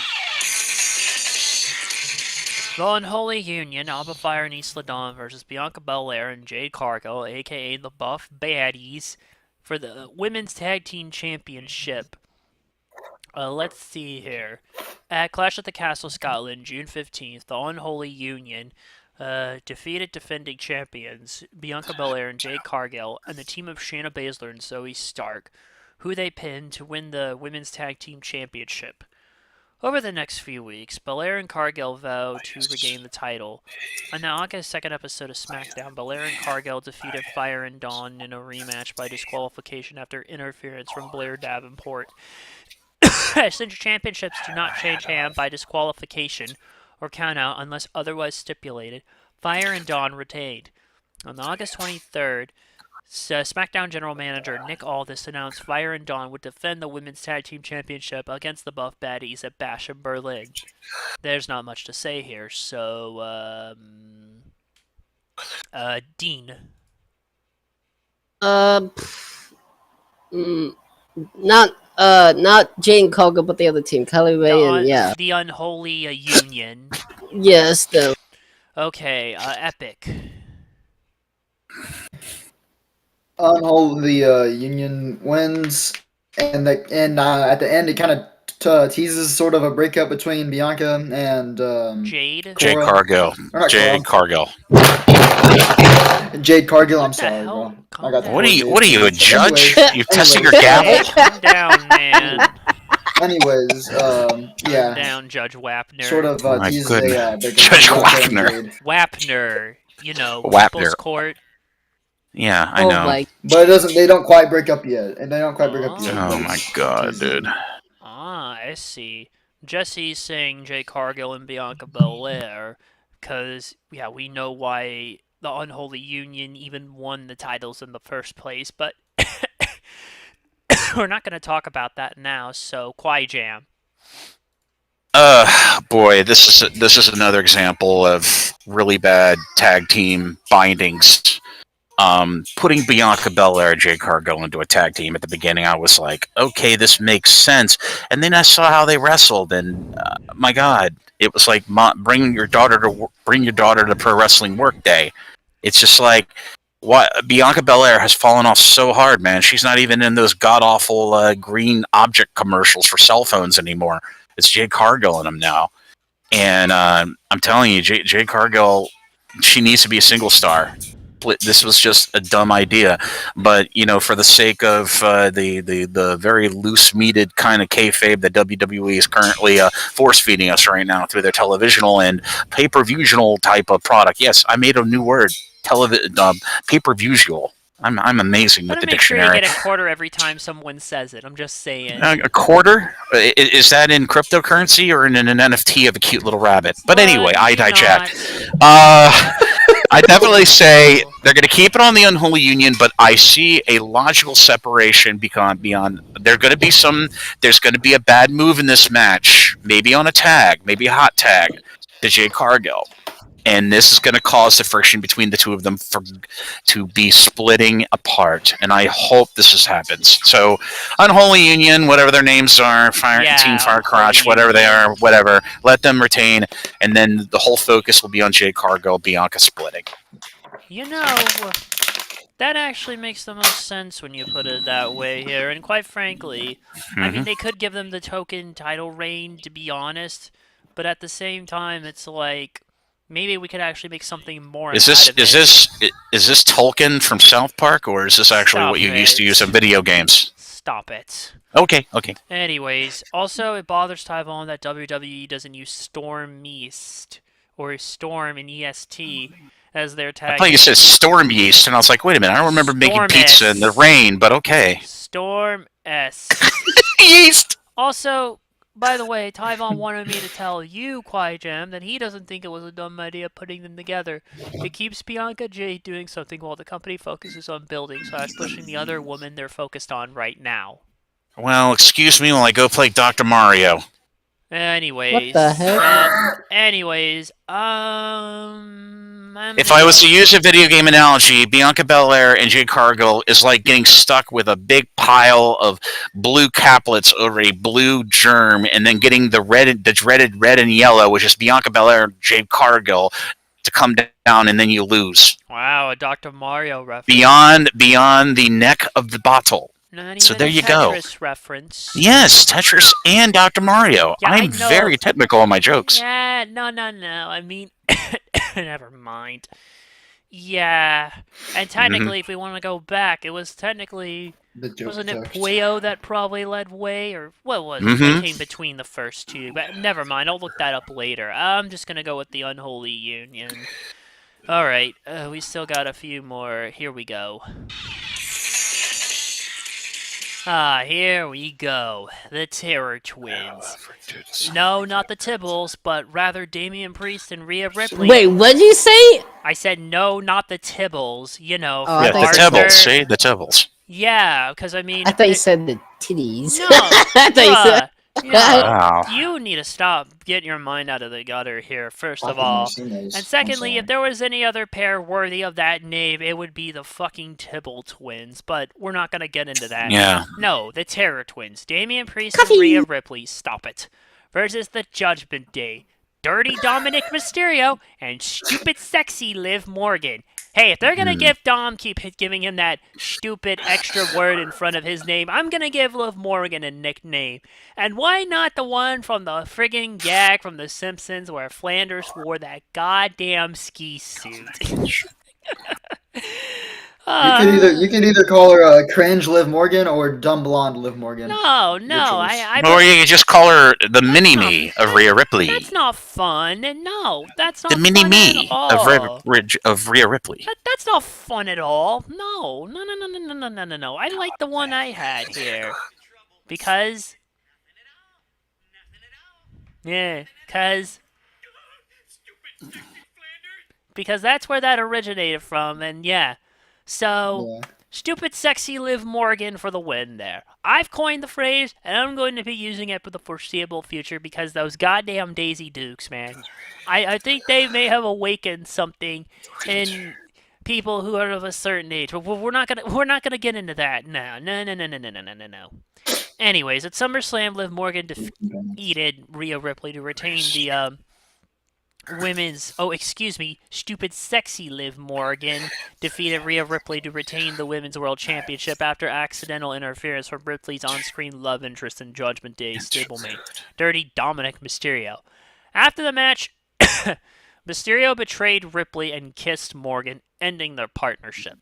The Unholy Union, Alba Fire and Isla Dawn versus Bianca Belair and Jade Cargill, aka the Buff Baddies, for the Women's Tag Team Championship. Let's see here. At Clash at the Castle, Scotland, June 15th, the Unholy Union defeated defending champions Bianca Belair and Jade Cargill and the team of Shayna Baszler and Zoe Stark, who they pinned to win the Women's Tag Team Championship. Over the next few weeks, Belair and Cargill vow to regain the title. On the August 2nd episode of SmackDown, Belair and Cargill defeated Fire and Dawn in a rematch by disqualification after interference from Blair Davenport. Since championships do not change hand by disqualification or countout unless otherwise stipulated, Fire and Dawn retained. On August 23rd, SmackDown General Manager Nick Aldis announced Fire and Dawn would defend the Women's Tag Team Championship against the Buff Baddies at Bash in Berlin. There's not much to say here, so, Dean. Not Jane Cargill, but the other team, Kelly Ray and the Unholy Union. Yes, the. Okay, Epic. Unholy Union wins, and at the end it kind of teases sort of a breakup between Bianca and Jade Cargill. Jade Cargill. Jade Cargill. I'm sorry, bro. What are you, a judge? You testing your gavel? Calm down, man. Anyways, yeah. Calm down, Judge Wapner. Sort of teases Judge Wapner. Wapner. You know, Wapner. People's Court. Yeah, I know. But they don't quite break up yet. And they don't quite break up yet. Oh my god, dude. I see. Jesse's saying Jade Cargill and Bianca Belair because, yeah, we know why the Unholy Union even won the titles in the first place, but we're not going to talk about that now, so Kwai Jam. Boy, this is another example of really bad tag team bindings. Putting Bianca Belair and Jade Cargill into a tag team at the beginning, I was like, okay, this makes sense. And then I saw how they wrestled, and my God, it was like bring your daughter to Pro Wrestling Work Day. It's just like, what Bianca Belair has fallen off so hard, man. She's not even in those god awful green object commercials for cell phones anymore. It's Jade Cargill in them now, and I'm telling you, Jade Cargill, she needs to be a single star. This was just a dumb idea, but for the sake of the very loose-meated kind of kayfabe that WWE is currently force feeding us right now through their televisional and pay-per-visional type of product. Yes, I made a new word: pay-per-visual. I'm amazing with the dictionary. Make sure you get a quarter every time someone says it. I'm just saying. A quarter? Is that in cryptocurrency or in an NFT of a cute little rabbit? But anyway, I digress. I definitely say they're going to keep it on the Unholy Union, but I see a logical separation beyond. There's going to be a bad move in this match, maybe on a tag, maybe a hot tag, to Jade Cargill. And this is going to cause the friction between the two of them to be splitting apart. And I hope this happens. So, Unholy Union, whatever their names are, Team Firecrotch, whatever they are, whatever, let them retain. And then the whole focus will be on Jade Cargill, Bianca splitting. That actually makes the most sense when you put it that way here. And quite frankly, I mean, they could give them the token title reign, to be honest. But at the same time, it's like, Maybe we could actually make something more Is out this of it. is this Tolkien from South Park, or is this actually Stop what you used to it. use in video games? Stop it. Okay. Anyways, also it bothers Tyvon that WWE doesn't use Storm East or Storm in EST as their I tag thought you said name. Storm Yeast, and I was like, wait a minute, I don't remember making Storm pizza in the S. rain, but okay. Storm S. Yeast. Also, by the way, Tyvon wanted me to tell you, QuiJam, that he doesn't think it was a dumb idea putting them together. It keeps Bianca Jade doing something while the company focuses on building, pushing the other woman they're focused on right now. Well, excuse me while I go play Dr. Mario. Anyways. What the heck? If I was to use a video game analogy, Bianca Belair and Jade Cargill is like getting stuck with a big pile of blue caplets over a blue germ, and then getting the dreaded red and yellow, which is Bianca Belair and Jade Cargill, to come down, and then you lose. Wow, a Dr. Mario reference. Beyond the neck of the bottle. Not So even there a you go. Tetris reference. Yes, Tetris and Dr. Mario. Yeah, I I'm know. very technical in my jokes. Yeah, no. I mean, never mind. Yeah, and technically, if we want to go back, it was technically, wasn't it Puyo that probably led way, or what was it that came between the first two? But never mind, I'll look that up later. I'm just gonna go with the Unholy Union. Alright, we still got a few more. Here we go. Here we go. The Terror Twins. No, not the Tibbles, but rather Damian Priest and Rhea Ripley. Wait, what'd you say? I said no, not the Tibbles. You know, Oh, I Yeah, thought the you said- Tibbles. See? The Tibbles. Yeah, because I mean... I thought you said the titties. No, I thought you said. Wow. you need to stop getting your mind out of the gutter here, first of all. And secondly, if there was any other pair worthy of that name, it would be the fucking Tibble twins, but we're not going to get into that. Yeah. No, the Terror Twins. Damian Priest Coffee. and Rhea Ripley, stop it. Versus the Judgment Day. Dirty Dominic Mysterio and stupid sexy Liv Morgan. Hey, if they're gonna give Dom, keep giving him that stupid extra word in front of his name, I'm gonna give Liv Morgan a nickname. And why not the one from the friggin' gag from The Simpsons where Flanders wore that goddamn ski suit? You can either call her Cringe Liv Morgan or Dumb Blonde Liv Morgan. No, choice. I Or you can just call her the mini-me of Rhea Ripley. that's not fun. No, that's not The fun mini-me at all. of Rhea Ripley. That's not fun at all. No. I like the one I had here. Because... Yeah, because that's where that originated from, and yeah. So, Yeah. stupid sexy Liv Morgan for the win there. I've coined the phrase, and I'm going to be using it for the foreseeable future because those goddamn Daisy Dukes, man. I think they may have awakened something in people who are of a certain age, but we're not gonna get into that. No. Anyways, at SummerSlam, Liv Morgan defeated Rhea Ripley to retain the stupid sexy Liv Morgan defeated Rhea Ripley to retain the Women's World Championship after accidental interference from Ripley's on-screen love interest in Judgment Day's stablemate, Dirty Dominic Mysterio. After the match, Mysterio betrayed Ripley and kissed Morgan, ending their partnership.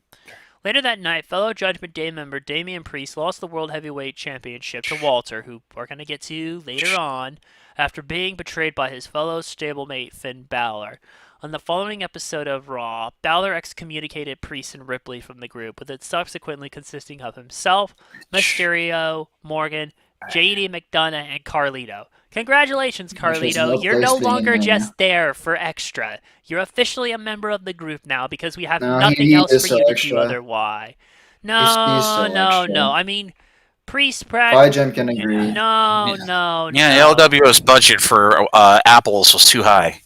Later that night, fellow Judgment Day member Damian Priest lost the World Heavyweight Championship to Walter, who we're going to get to later on, after being betrayed by his fellow stablemate Finn Balor. On the following episode of Raw, Balor excommunicated Priest and Ripley from the group, with it subsequently consisting of himself, Mysterio, Morgan, JD McDonough, and Carlito. Congratulations, Carlito. You're no longer just there for extra. You're officially a member of the group now because we have nothing else for you to do otherwise. He's so extra. No. I mean, Priest Pratt. QuiJam can agree. No. Yeah, LWO's budget for apples was too high.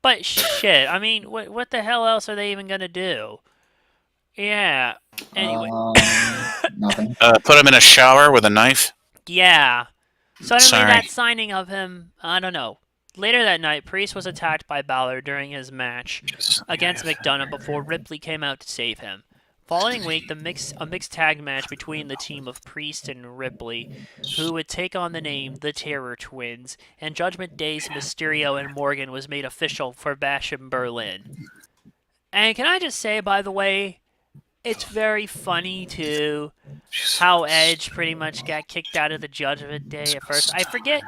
But shit, I mean, what the hell else are they even gonna do? Yeah. Anyway. Nothing. Put him in a shower with a knife. Yeah. Suddenly Sorry. that signing of him, I don't know. Later that night, Priest was attacked by Balor during his match against McDonough before Ripley came out to save him. Following week, a mixed tag match between the team of Priest and Ripley, who would take on the name the Terror Twins, and Judgment Day's Mysterio and Morgan was made official for Bash in Berlin. And can I just say, by the way, it's very funny too how Edge pretty much got kicked out of the Judgment Day at first. I forget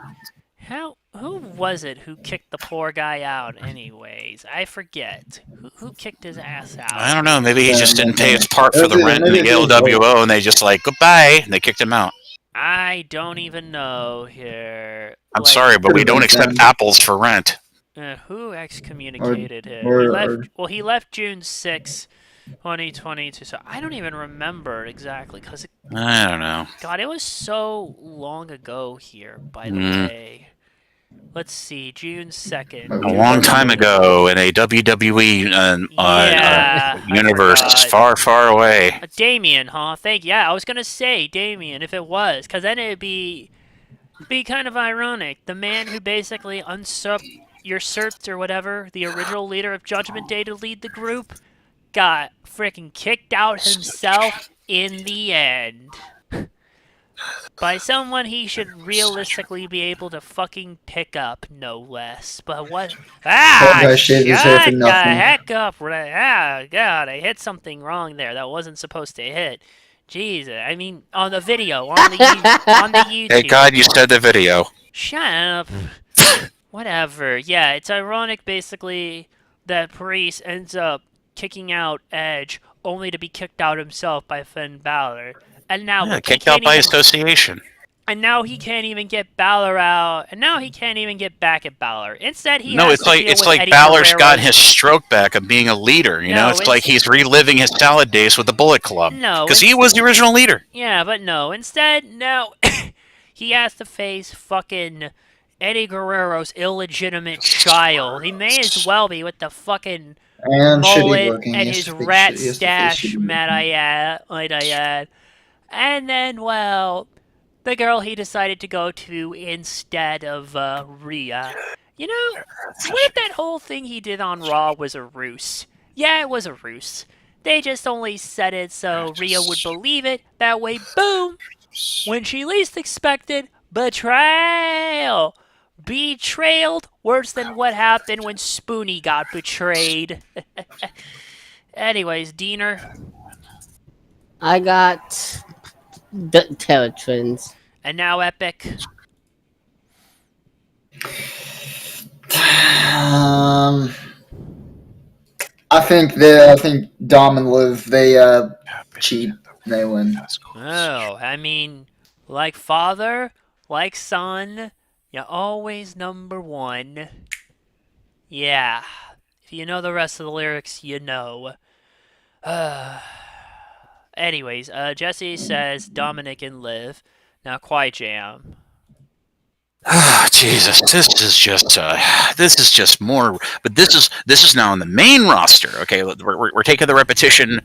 who was it who kicked the poor guy out anyways? I forget. Who kicked his ass out? I don't know. Maybe he just didn't pay his part for the rent in the LWO, and they just like goodbye, and they kicked him out. I don't even know here. I'm sorry, but we don't accept apples for rent. Who excommunicated him? He left June 6th, 2022. So I don't even remember exactly because I don't know. God, it was so long ago here. By the way, let's see, June 2nd. A long time ago in a WWE universe far, far away. Damien, huh? Thank you. Yeah, I was gonna say Damien if it was, because then it'd be kind of ironic. The man who basically usurped or whatever the original leader of Judgment Day to lead the group got freaking kicked out himself in the end. By someone he should realistically be able to fucking pick up, no less. But what? Shut the heck up! God, I hit something wrong there. That wasn't supposed to hit. Jesus, I mean, on the video, on the YouTube. Thank God you said the video. Shut up. Whatever. Yeah, it's ironic, basically, that Priest ends up kicking out Edge, only to be kicked out himself by Finn Balor. And now kicked out by association. And now he can't even get Balor out. And now he can't even get back at Balor. Instead, it's like Balor's got his stroke back of being a leader. You know, it's like he's reliving his salad days with the Bullet Club. No, because he was the original leader. Yeah, but no. Instead, no, he has to face fucking Eddie Guerrero's illegitimate child. He may as well be with the fucking mullet and his rat stash, might I add. And then, well, the girl he decided to go to instead of Rhea. You know, what if that whole thing he did on Raw was a ruse? Yeah, it was a ruse. They just only said it so Rhea would believe it. That way, boom! When she least expected, betrayal! Betrayed worse than what happened when Spoonie got betrayed. Anyways, Diener. I got the Terror Twins. And now Epic. I think Dom and Liv, they cheat. They win. Oh, I mean, like father, like son, you're always number one. Yeah. If you know the rest of the lyrics, you know. Anyways, Jesse says Dominic and Liv. Now, Quiet Jam. Jesus, this is just more. But this is now on the main roster. Okay, we're taking the repetition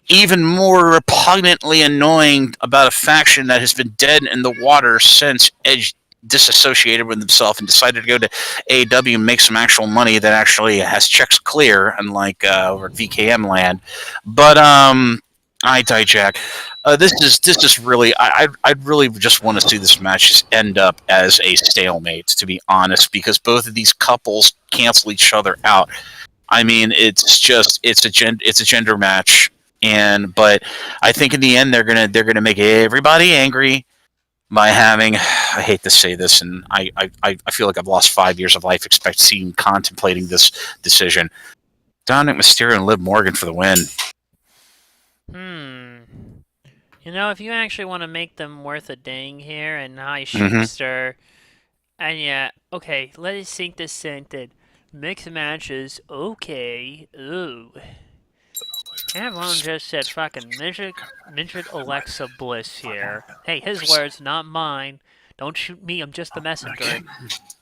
even more repugnantly annoying about a faction that has been dead in the water since Edge disassociated with himself and decided to go to AEW and make some actual money that actually has checks clear, unlike over at VKM land. But I digress. This is really. I'd really just want to see this match just end up as a stalemate, to be honest, because both of these couples cancel each other out. I mean, it's a gender match, but I think in the end they're gonna make everybody angry by having. I hate to say this, and I feel like I've lost 5 years of life contemplating this decision. Dominic Mysterio and Liv Morgan for the win. You know, if you actually want to make them worth a dang here, and hi, Shoopster, and yeah, okay, let us sink this scented. Mixed matches, okay, ooh. Everyone just said fucking midget Alexa Bliss here. Hey, his words, not mine. Don't shoot me, I'm just the messenger.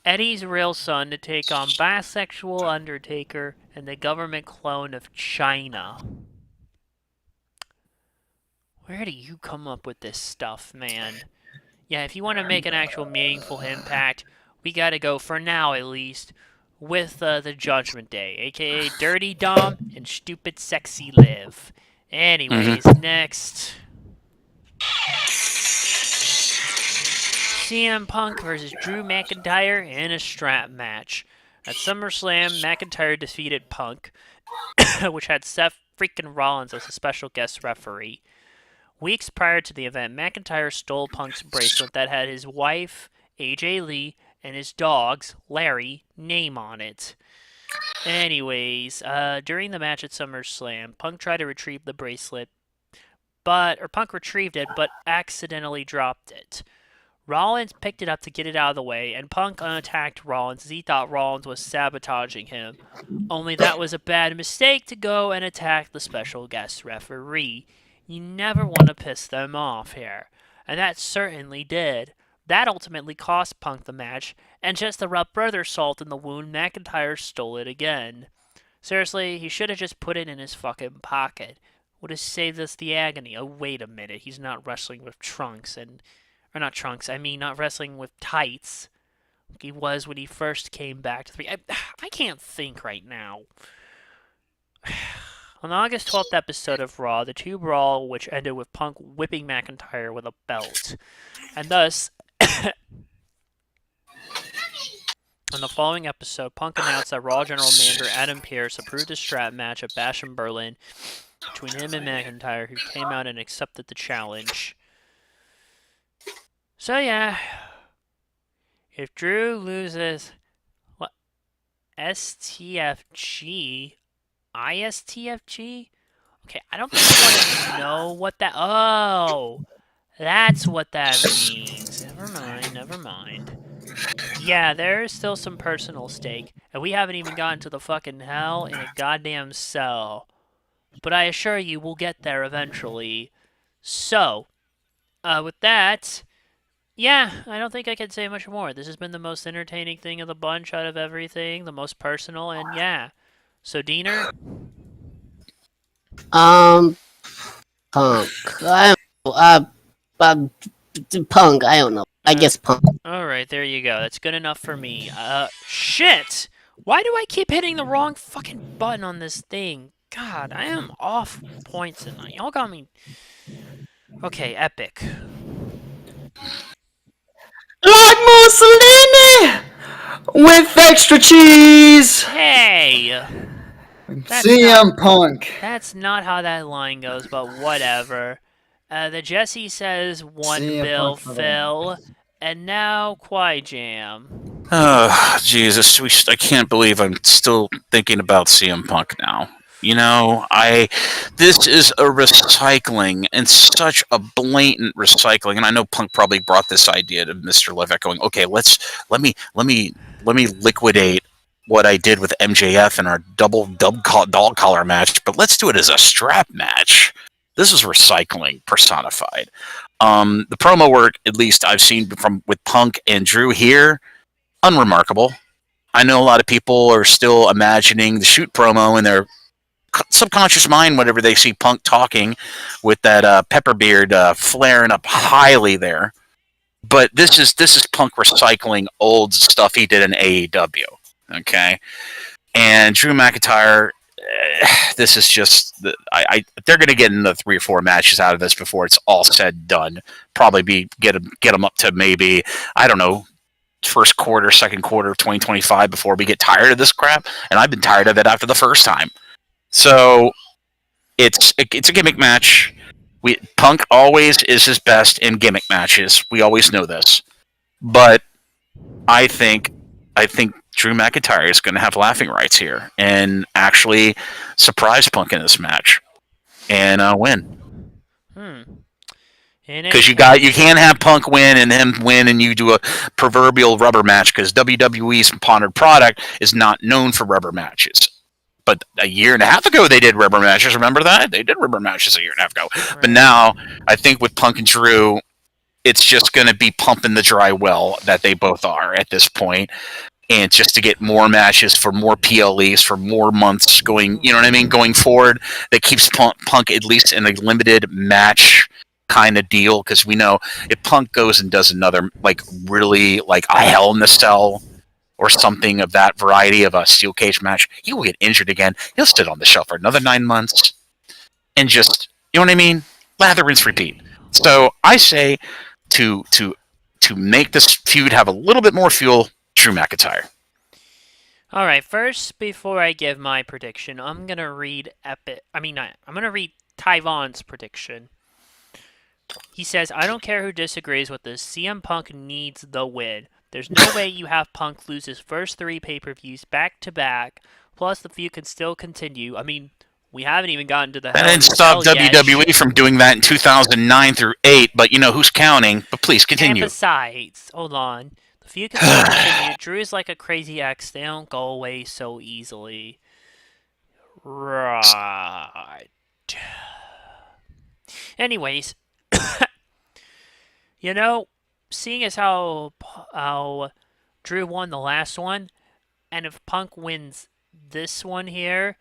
Eddie's real son to take on bisexual Undertaker and the government clone of China. Where do you come up with this stuff, man? Yeah, if you want to make an actual meaningful impact, we gotta go, for now at least, with the Judgment Day, aka Dirty Dom and Stupid Sexy Liv. Anyways, next. CM Punk versus Drew McIntyre in a strap match. At SummerSlam, McIntyre defeated Punk, which had Seth freaking Rollins as a special guest referee. Weeks prior to the event, McIntyre stole Punk's bracelet that had his wife, AJ Lee, and his dog's, Larry, name on it. Anyways, during the match at SummerSlam, Punk tried to retrieve the bracelet, Punk retrieved it, but accidentally dropped it. Rollins picked it up to get it out of the way, and Punk unattacked Rollins as he thought Rollins was sabotaging him. Only that was a bad mistake to go and attack the special guest referee. You never want to piss them off here. And that certainly did. That ultimately cost Punk the match, and just to rub further salt in the wound, McIntyre stole it again. Seriously, he should have just put it in his fucking pocket. Would have saved us the agony. Oh, wait a minute, he's not wrestling with trunks and... Or not trunks, I mean not wrestling with tights. Like he was when he first came back to the... I can't think right now. On the August 12th episode of Raw, the two brawl, which ended with Punk whipping McIntyre with a belt. And thus... On the following episode, Punk announced that Raw General Manager Adam Pearce approved a strap match at Bash in Berlin between him and McIntyre, who came out and accepted the challenge. So yeah, if Drew loses, what, STFG, ISTFG? Okay, I don't think I want to know what that, oh, that's what that means. Never mind. Yeah, there is still some personal stake, and we haven't even gotten to the fucking hell in a goddamn cell. But I assure you, we'll get there eventually. So, with that... Yeah, I don't think I can say much more. This has been the most entertaining thing of the bunch out of everything, the most personal, and yeah. So, Diener? Punk. I don't know. Punk. I don't know. I guess Punk. Alright, there you go. That's good enough for me. Shit! Why do I keep hitting the wrong fucking button on this thing? God, I am off points tonight. Y'all got me... Okay, epic. Like Mussolini with extra cheese. Hey! That's CM Punk. That's not how that line goes, but whatever. The Jesse says one CM bill Punk, fill, and now Quai Jam. Oh, Jesus. I can't believe I'm still thinking about CM Punk now. You know, this is a recycling, and such a blatant recycling. And I know Punk probably brought this idea to Mr. Levesque, going, okay, let me liquidate what I did with MJF in our dog collar match, but let's do it as a strap match. This is recycling personified. The promo work, at least I've seen with Punk and Drew here, unremarkable. I know a lot of people are still imagining the shoot promo in their subconscious mind whenever they see Punk talking with that pepper beard flaring up highly there. But this is Punk recycling old stuff he did in AEW. Okay, and Drew McIntyre. This is just they're going to get into 3 or 4 matches out of this before it's all said and done. Probably get them up to maybe, I don't know, first quarter, second quarter of 2025 before we get tired of this crap. And I've been tired of it after the first time. So it's a gimmick match. Punk always is his best in gimmick matches. We always know this. But I think Drew McIntyre is going to have laughing rights here and actually surprise Punk in this match and win. Because you can't have Punk win and him win and you do a proverbial rubber match, because WWE's pondered product is not known for rubber matches. But a year and a half ago, they did rubber matches. Remember that? They did rubber matches a year and a half ago. Right. But now, I think with Punk and Drew, it's just going to be pumping the dry well that they both are at this point. And just to get more matches for more PLEs for more months going, you know what I mean, going forward, that keeps Punk at least in a limited match kind of deal. Because we know if Punk goes and does another, like, really, like, a Hell in a Cell or something of that variety of a steel cage match, he will get injured again. He'll sit on the shelf for another 9 months. and just, you know what I mean? Lather, rinse, repeat. So I say to make this feud have a little bit more fuel, Drew McIntyre. All right, first, before I give my prediction, I'm gonna read I'm gonna read Tyvon's prediction. He says, "I don't care who disagrees with this. CM Punk needs the win. There's no way you have Punk lose his first 3 pay-per-views back to back. Plus, the feud can still continue. I mean, we haven't even gotten to the That Hell in didn't a stop Cell yet." WWE from doing that in 2009 through 8, but you know who's counting. But please And continue. besides, hold on. The feud can still continue. Drew is like a crazy ex. They don't go away so easily. Right. Anyways, you know, seeing as how Drew won the last one, and if Punk wins this one here,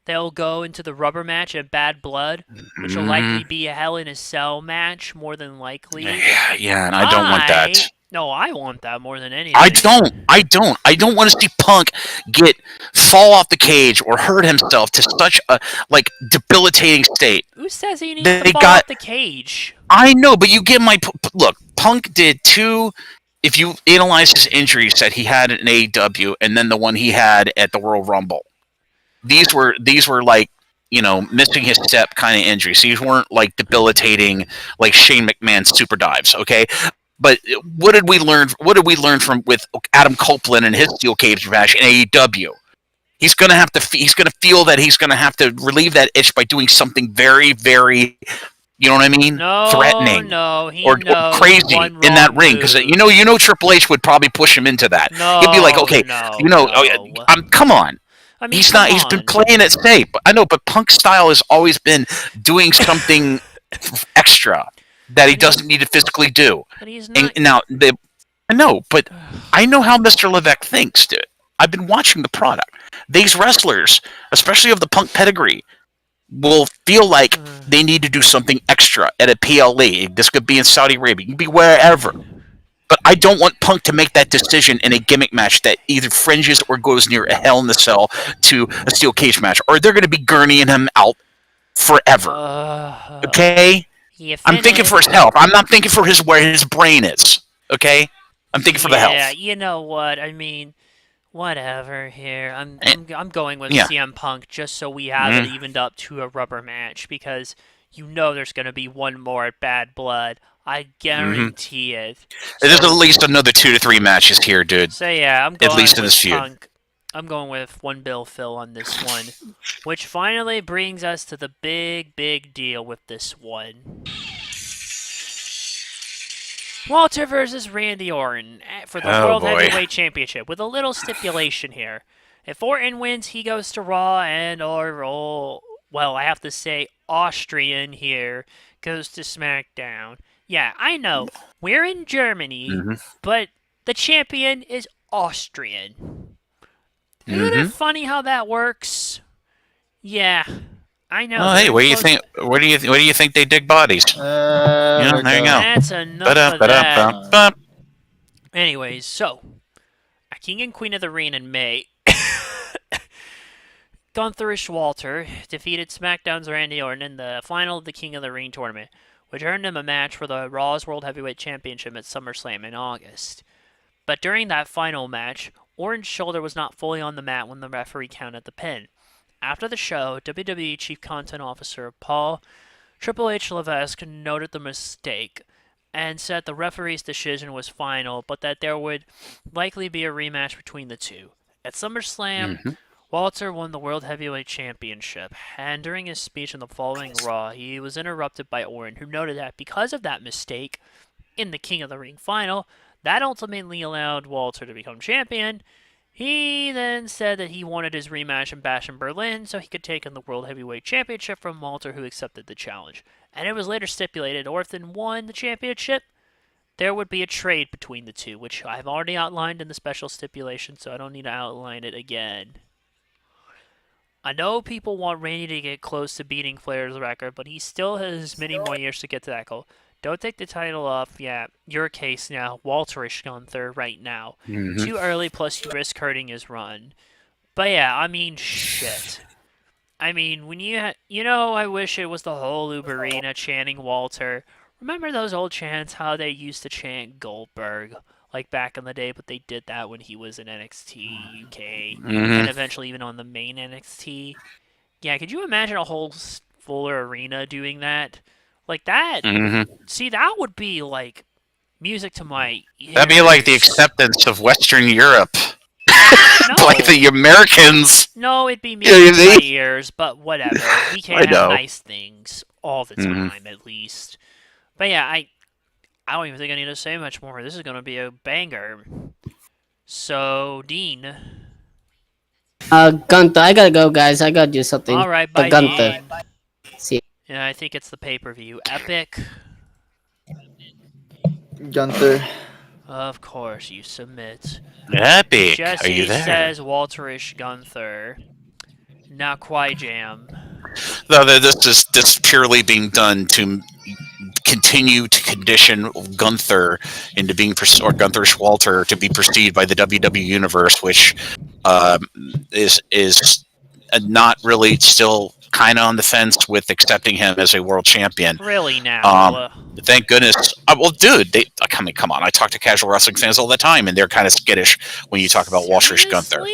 they'll go into the rubber match at Bad Blood, which will likely be a Hell in a Cell match, more than likely. Yeah, and I don't want that. No, I want that more than anything. I don't want to see Punk fall off the cage or hurt himself to such a debilitating state. Who says he needs to fall off the cage? I know, but you get my look. Punk did 2. If you analyze his injuries that he had in AEW, and then the one he had at the World Rumble, these were missing his step kind of injuries. These weren't debilitating like Shane McMahon super dives. Okay. But what did we learn? What did we learn from with Adam Copeland and his steel cage match in AEW? He's gonna have to. He's gonna feel that he's gonna have to relieve that itch by doing something very, very, you know what I mean? Threatening. Or crazy in that ring, because you know Triple H would probably push him into that. He'd be like, okay, come on. I mean, he's not. He's been playing it safe. I know, but Punk's style has always been doing something extra that he doesn't need to physically do. But he's not. I know, but I know how Mr. Levesque thinks, dude. I've been watching the product. These wrestlers, especially of the Punk pedigree, will feel like they need to do something extra at a PLE. This could be in Saudi Arabia. It could be wherever. But I don't want Punk to make that decision in a gimmick match that either fringes or goes near a Hell in the Cell to a steel cage match, or they're going to be gurneying him out forever. Okay? I'm thinking for his health. I'm not thinking for where his brain is. Okay? I'm thinking for the health. Yeah, you know what? I mean, whatever here. I'm going with CM Punk just so we have it evened up to a rubber match, because you know there's going to be one more at Bad Blood. I guarantee it. So, there's at least another 2 to 3 matches here, dude. So yeah, I'm going at least in with this feud. Punk. I'm going with One Bill Phil on this one, which finally brings us to the big, big deal with this one. Walter versus Randy Orton for the World Heavyweight Championship, with a little stipulation here. If Orton wins, he goes to Raw, and I have to say Austrian here goes to SmackDown. Yeah, I know, we're in Germany, but the champion is Austrian. Isn't it funny how that works? Yeah, I know. Oh, hey, what do you think? Where do you think they dig bodies? There you go. That's enough of that. Anyways, so a King and Queen of the Ring in May, Gunther Walter defeated SmackDown's Randy Orton in the final of the King of the Ring tournament, which earned him a match for the Raw's World Heavyweight Championship at SummerSlam in August. But during that final match, Orton's shoulder was not fully on the mat when the referee counted the pin. After the show, WWE Chief Content Officer Paul Triple H Levesque noted the mistake and said the referee's decision was final, but that there would likely be a rematch between the two. At SummerSlam, Walter won the World Heavyweight Championship, and during his speech in the following Raw, he was interrupted by Orton, who noted that because of that mistake in the King of the Ring final, that ultimately allowed Walter to become champion. He then said that he wanted his rematch in Bash in Berlin so he could take on the World Heavyweight Championship from Walter, who accepted the challenge. And it was later stipulated Orton won the championship. There would be a trade between the two, which I've already outlined in the special stipulation, so I don't need to outline it again. I know people want Randy to get close to beating Flair's record, but he still has many more years to get to that goal. Don't take the title off, your case now, Walterish Gunther right now. Too early, plus you risk hurting his run. But yeah, I mean, shit. I mean, when I wish it was the whole Uber Arena chanting Walter. Remember those old chants, how they used to chant Goldberg, like back in the day, but they did that when he was in NXT UK, and Hmm. eventually even on the main NXT. Yeah, could you imagine a whole fuller arena doing that? Like that? Hmm. See, that would be like music to my That'd be like the ears. acceptance of Western Europe. Like No. the Americans. No, it'd be Yeah, music to my they- ears, but whatever. We I can't have know. nice things all the Mhm. time, at least. But yeah, I don't even think I need to say much more. This is gonna be a banger. So, Dean. Gunther, I gotta go, guys. I gotta do something. Alright, bye, Gunther. Dean. See. Yeah, I think it's the pay-per-view. Epic. Gunther. Of course, you submit. Epic. Are Jesse you there? says Walterish Gunther. Now Jam. No, this is purely being done to continue to condition Gunther into being or Gunther Schwalter to be perceived by the WWE universe, which is not really still kind of on the fence with accepting him as a world champion. Really now? Thank goodness. Well, dude, come on. I talk to casual wrestling fans all the time, and they're kind of skittish when you talk about Walterish Gunther.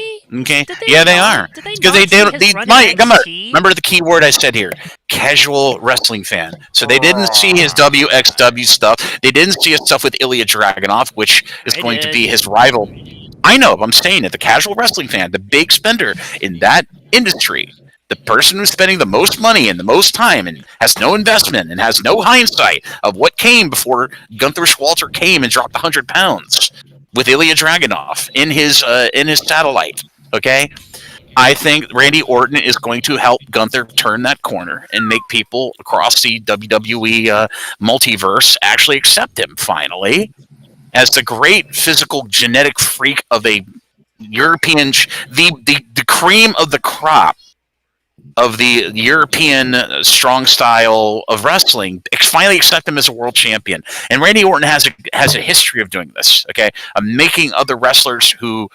Okay, yeah, they are. Did they Because not see his run in NXT? Remember the key word I said here: casual wrestling fan. So they didn't see his WXW stuff. They didn't see his stuff with Ilya Dragunov, which is I going to did. be his rival. I know. I'm saying it. The casual wrestling fan, the big spender in that industry. The person who's spending the most money and the most time and has no investment and has no hindsight of what came before Gunther Schwalter came and dropped 100 pounds with Ilya Dragunov in his satellite. Okay, I think Randy Orton is going to help Gunther turn that corner and make people across the WWE multiverse actually accept him finally as the great physical genetic freak of a European, the cream of the crop of the European strong style of wrestling, finally accept him as a world champion. And Randy Orton has a history of doing this. Okay, of making other wrestlers who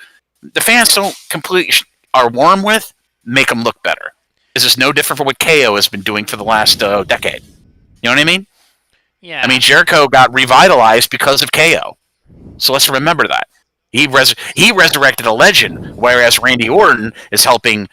the fans don't completely are warm with, make them look better. This is no different from what KO has been doing for the last decade. You know what I mean? Yeah. I mean, Jericho got revitalized because of KO. So let's remember that. He resurrected a legend, whereas Randy Orton is helping,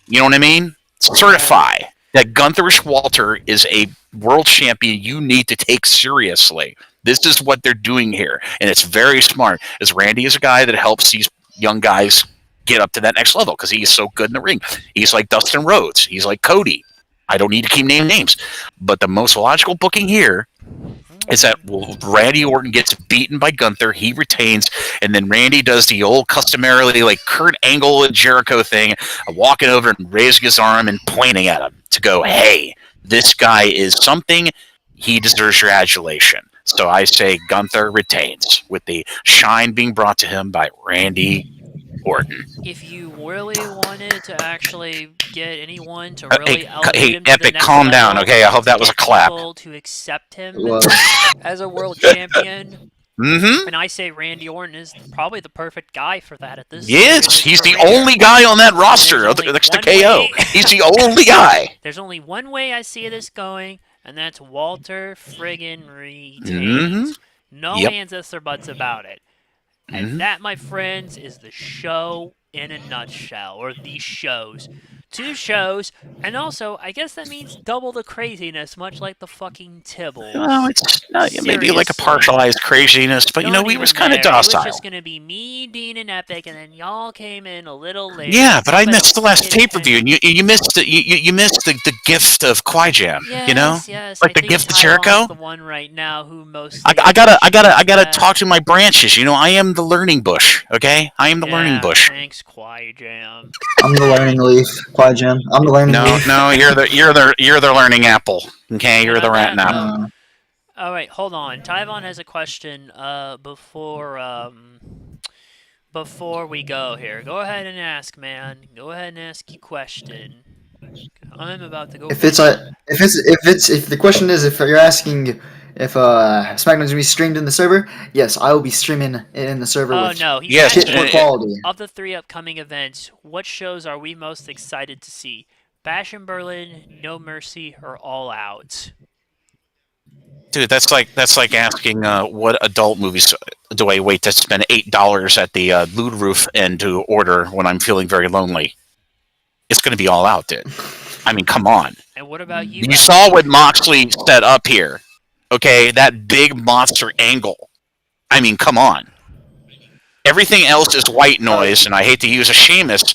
you know what I mean? Certify that Gunther Schwalter is a world champion you need to take seriously. This is what they're doing here, and it's very smart. As Randy is a guy that helps these young guys get up to that next level because he's so good in the ring. He's like Dustin Rhodes. He's like Cody. I don't need to keep naming names, but the most logical booking here is that Randy Orton gets beaten by Gunther, he retains, and then Randy does the old customarily like Kurt Angle and Jericho thing, walking over and raising his arm and pointing at him to go, hey, this guy is something, he deserves your adulation. So I say Gunther retains, with the shine being brought to him by Randy Orton. If you really wanted to actually get anyone to really elevate Hey, him to the Epic, next calm level, down, okay? I hope that was a get clap. people to accept him Well, as a world champion, Mm-hmm. and I say Randy Orton is probably the perfect guy for that at this Yes, stage of he's his the career. only guy on that roster There's only next to one KO. way- He's the only guy. There's only one way I see this going, and that's Walter friggin' retains. Mhm. No Yep. ands, ifs, or buts about it. And Mhm. that, my friends, is the show in a nutshell, or these shows. 2 shows, and also, I guess that means double the craziness, much like the fucking Tibbles. Well, it's not maybe like a Seriously. partialized craziness, but Don't we was even kind of there. It docile. was just gonna be me, Dean, and Epic, and then y'all came in a little later. Yeah, but I Somebody missed the last hit pay per view, and you missed you missed the gift of Jam. Yes, You know, yes. like I the think gift of Tyron's Jericho. the one right now who most. I gotta talk to my branches. You know, I am the learning bush. Okay, I am the learning bush. Thanks, Jam. I'm the learning leaf. Quiet Jam. I'm the learning leaf. No, you're the learning apple. Okay, you're the rat On that apple. note- All right, hold on. Tyvon has a question. Before we go here, go ahead and ask, man. Go ahead and ask your question. I'm about to go. If the question is if you're asking if SmackDown's gonna be streamed in the server, yes, I will be streaming it in the server Oh with no, he's Yes, shit asking, for quality. of the 3 upcoming events, what shows are we most excited to see? Bash in Berlin, No Mercy, or All Out? Dude, that's like asking what adult movies do I wait to spend $8 at the Lude Roof and to order when I'm feeling very lonely. It's going to be All Out, dude. I mean, come on. And what about you? You saw what Moxley set up here. Okay, that big monster angle. I mean, come on. Everything else is white noise, and I hate to use a Sheamus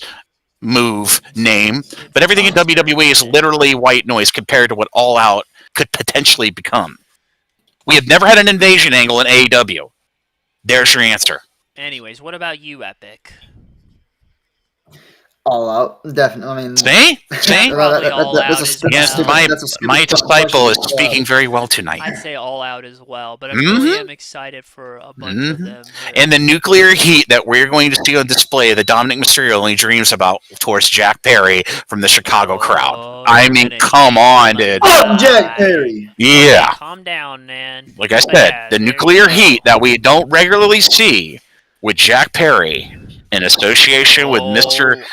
move name, but everything in WWE is literally white noise compared to what All Out could potentially become. We have never had an invasion angle in AEW. There's your answer. Anyways, what about you, Epic? All Out, definitely. I mean, See? Probably All Out as Yes, well. my disciple is speaking very well tonight. I'd say All Out as well, but I really am excited for a bunch of them. Here. And the nuclear heat that we're going to see on display that Dominic Mysterio only dreams about towards Jack Perry from the Chicago crowd. I mean, come on, dude. Oh, Jack Perry. Yeah. Okay, calm down, man. Like I said, the nuclear heat that we don't regularly see with Jack Perry in association with Mr.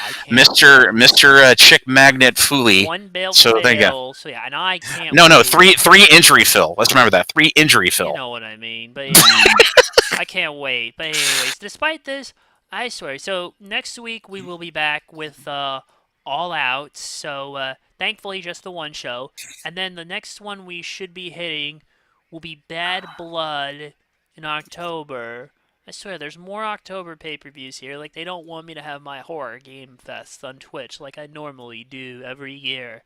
Chick Magnet Fooey. One belt So there you go. fail, so yeah, and I can't. No, wait. three injury Phil. Let's remember that 3 injury Phil. You know what I mean, but yeah, I can't wait. But anyways, despite this, I swear. So next week we will be back with All Out. So thankfully, just the one show, and then the next one we should be hitting will be Bad Blood in October. I swear, there's more October pay-per-views here. Like, they don't want me to have my horror game fest on Twitch like I normally do every year.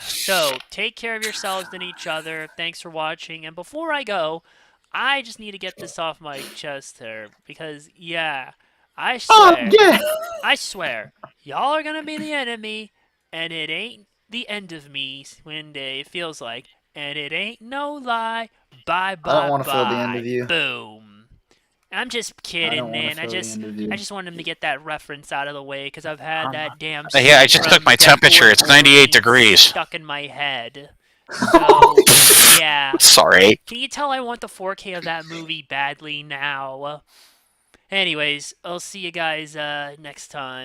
So, take care of yourselves and each other. Thanks for watching. And before I go, I just need to get this off my chest here. Because, yeah, I swear, y'all are gonna be the enemy, and it ain't the end of me one day, it feels like. And it ain't no lie. Bye, bye, I don't want to feel the end of you. Boom. I'm just kidding, man. I just wanted to get that reference out of the way because I've had that damn. Yeah, I just took my temperature. It's 98 degrees. Stuck in my head. So yeah. Sorry. Can you tell I want the 4K of that movie badly now? Anyways, I'll see you guys next time.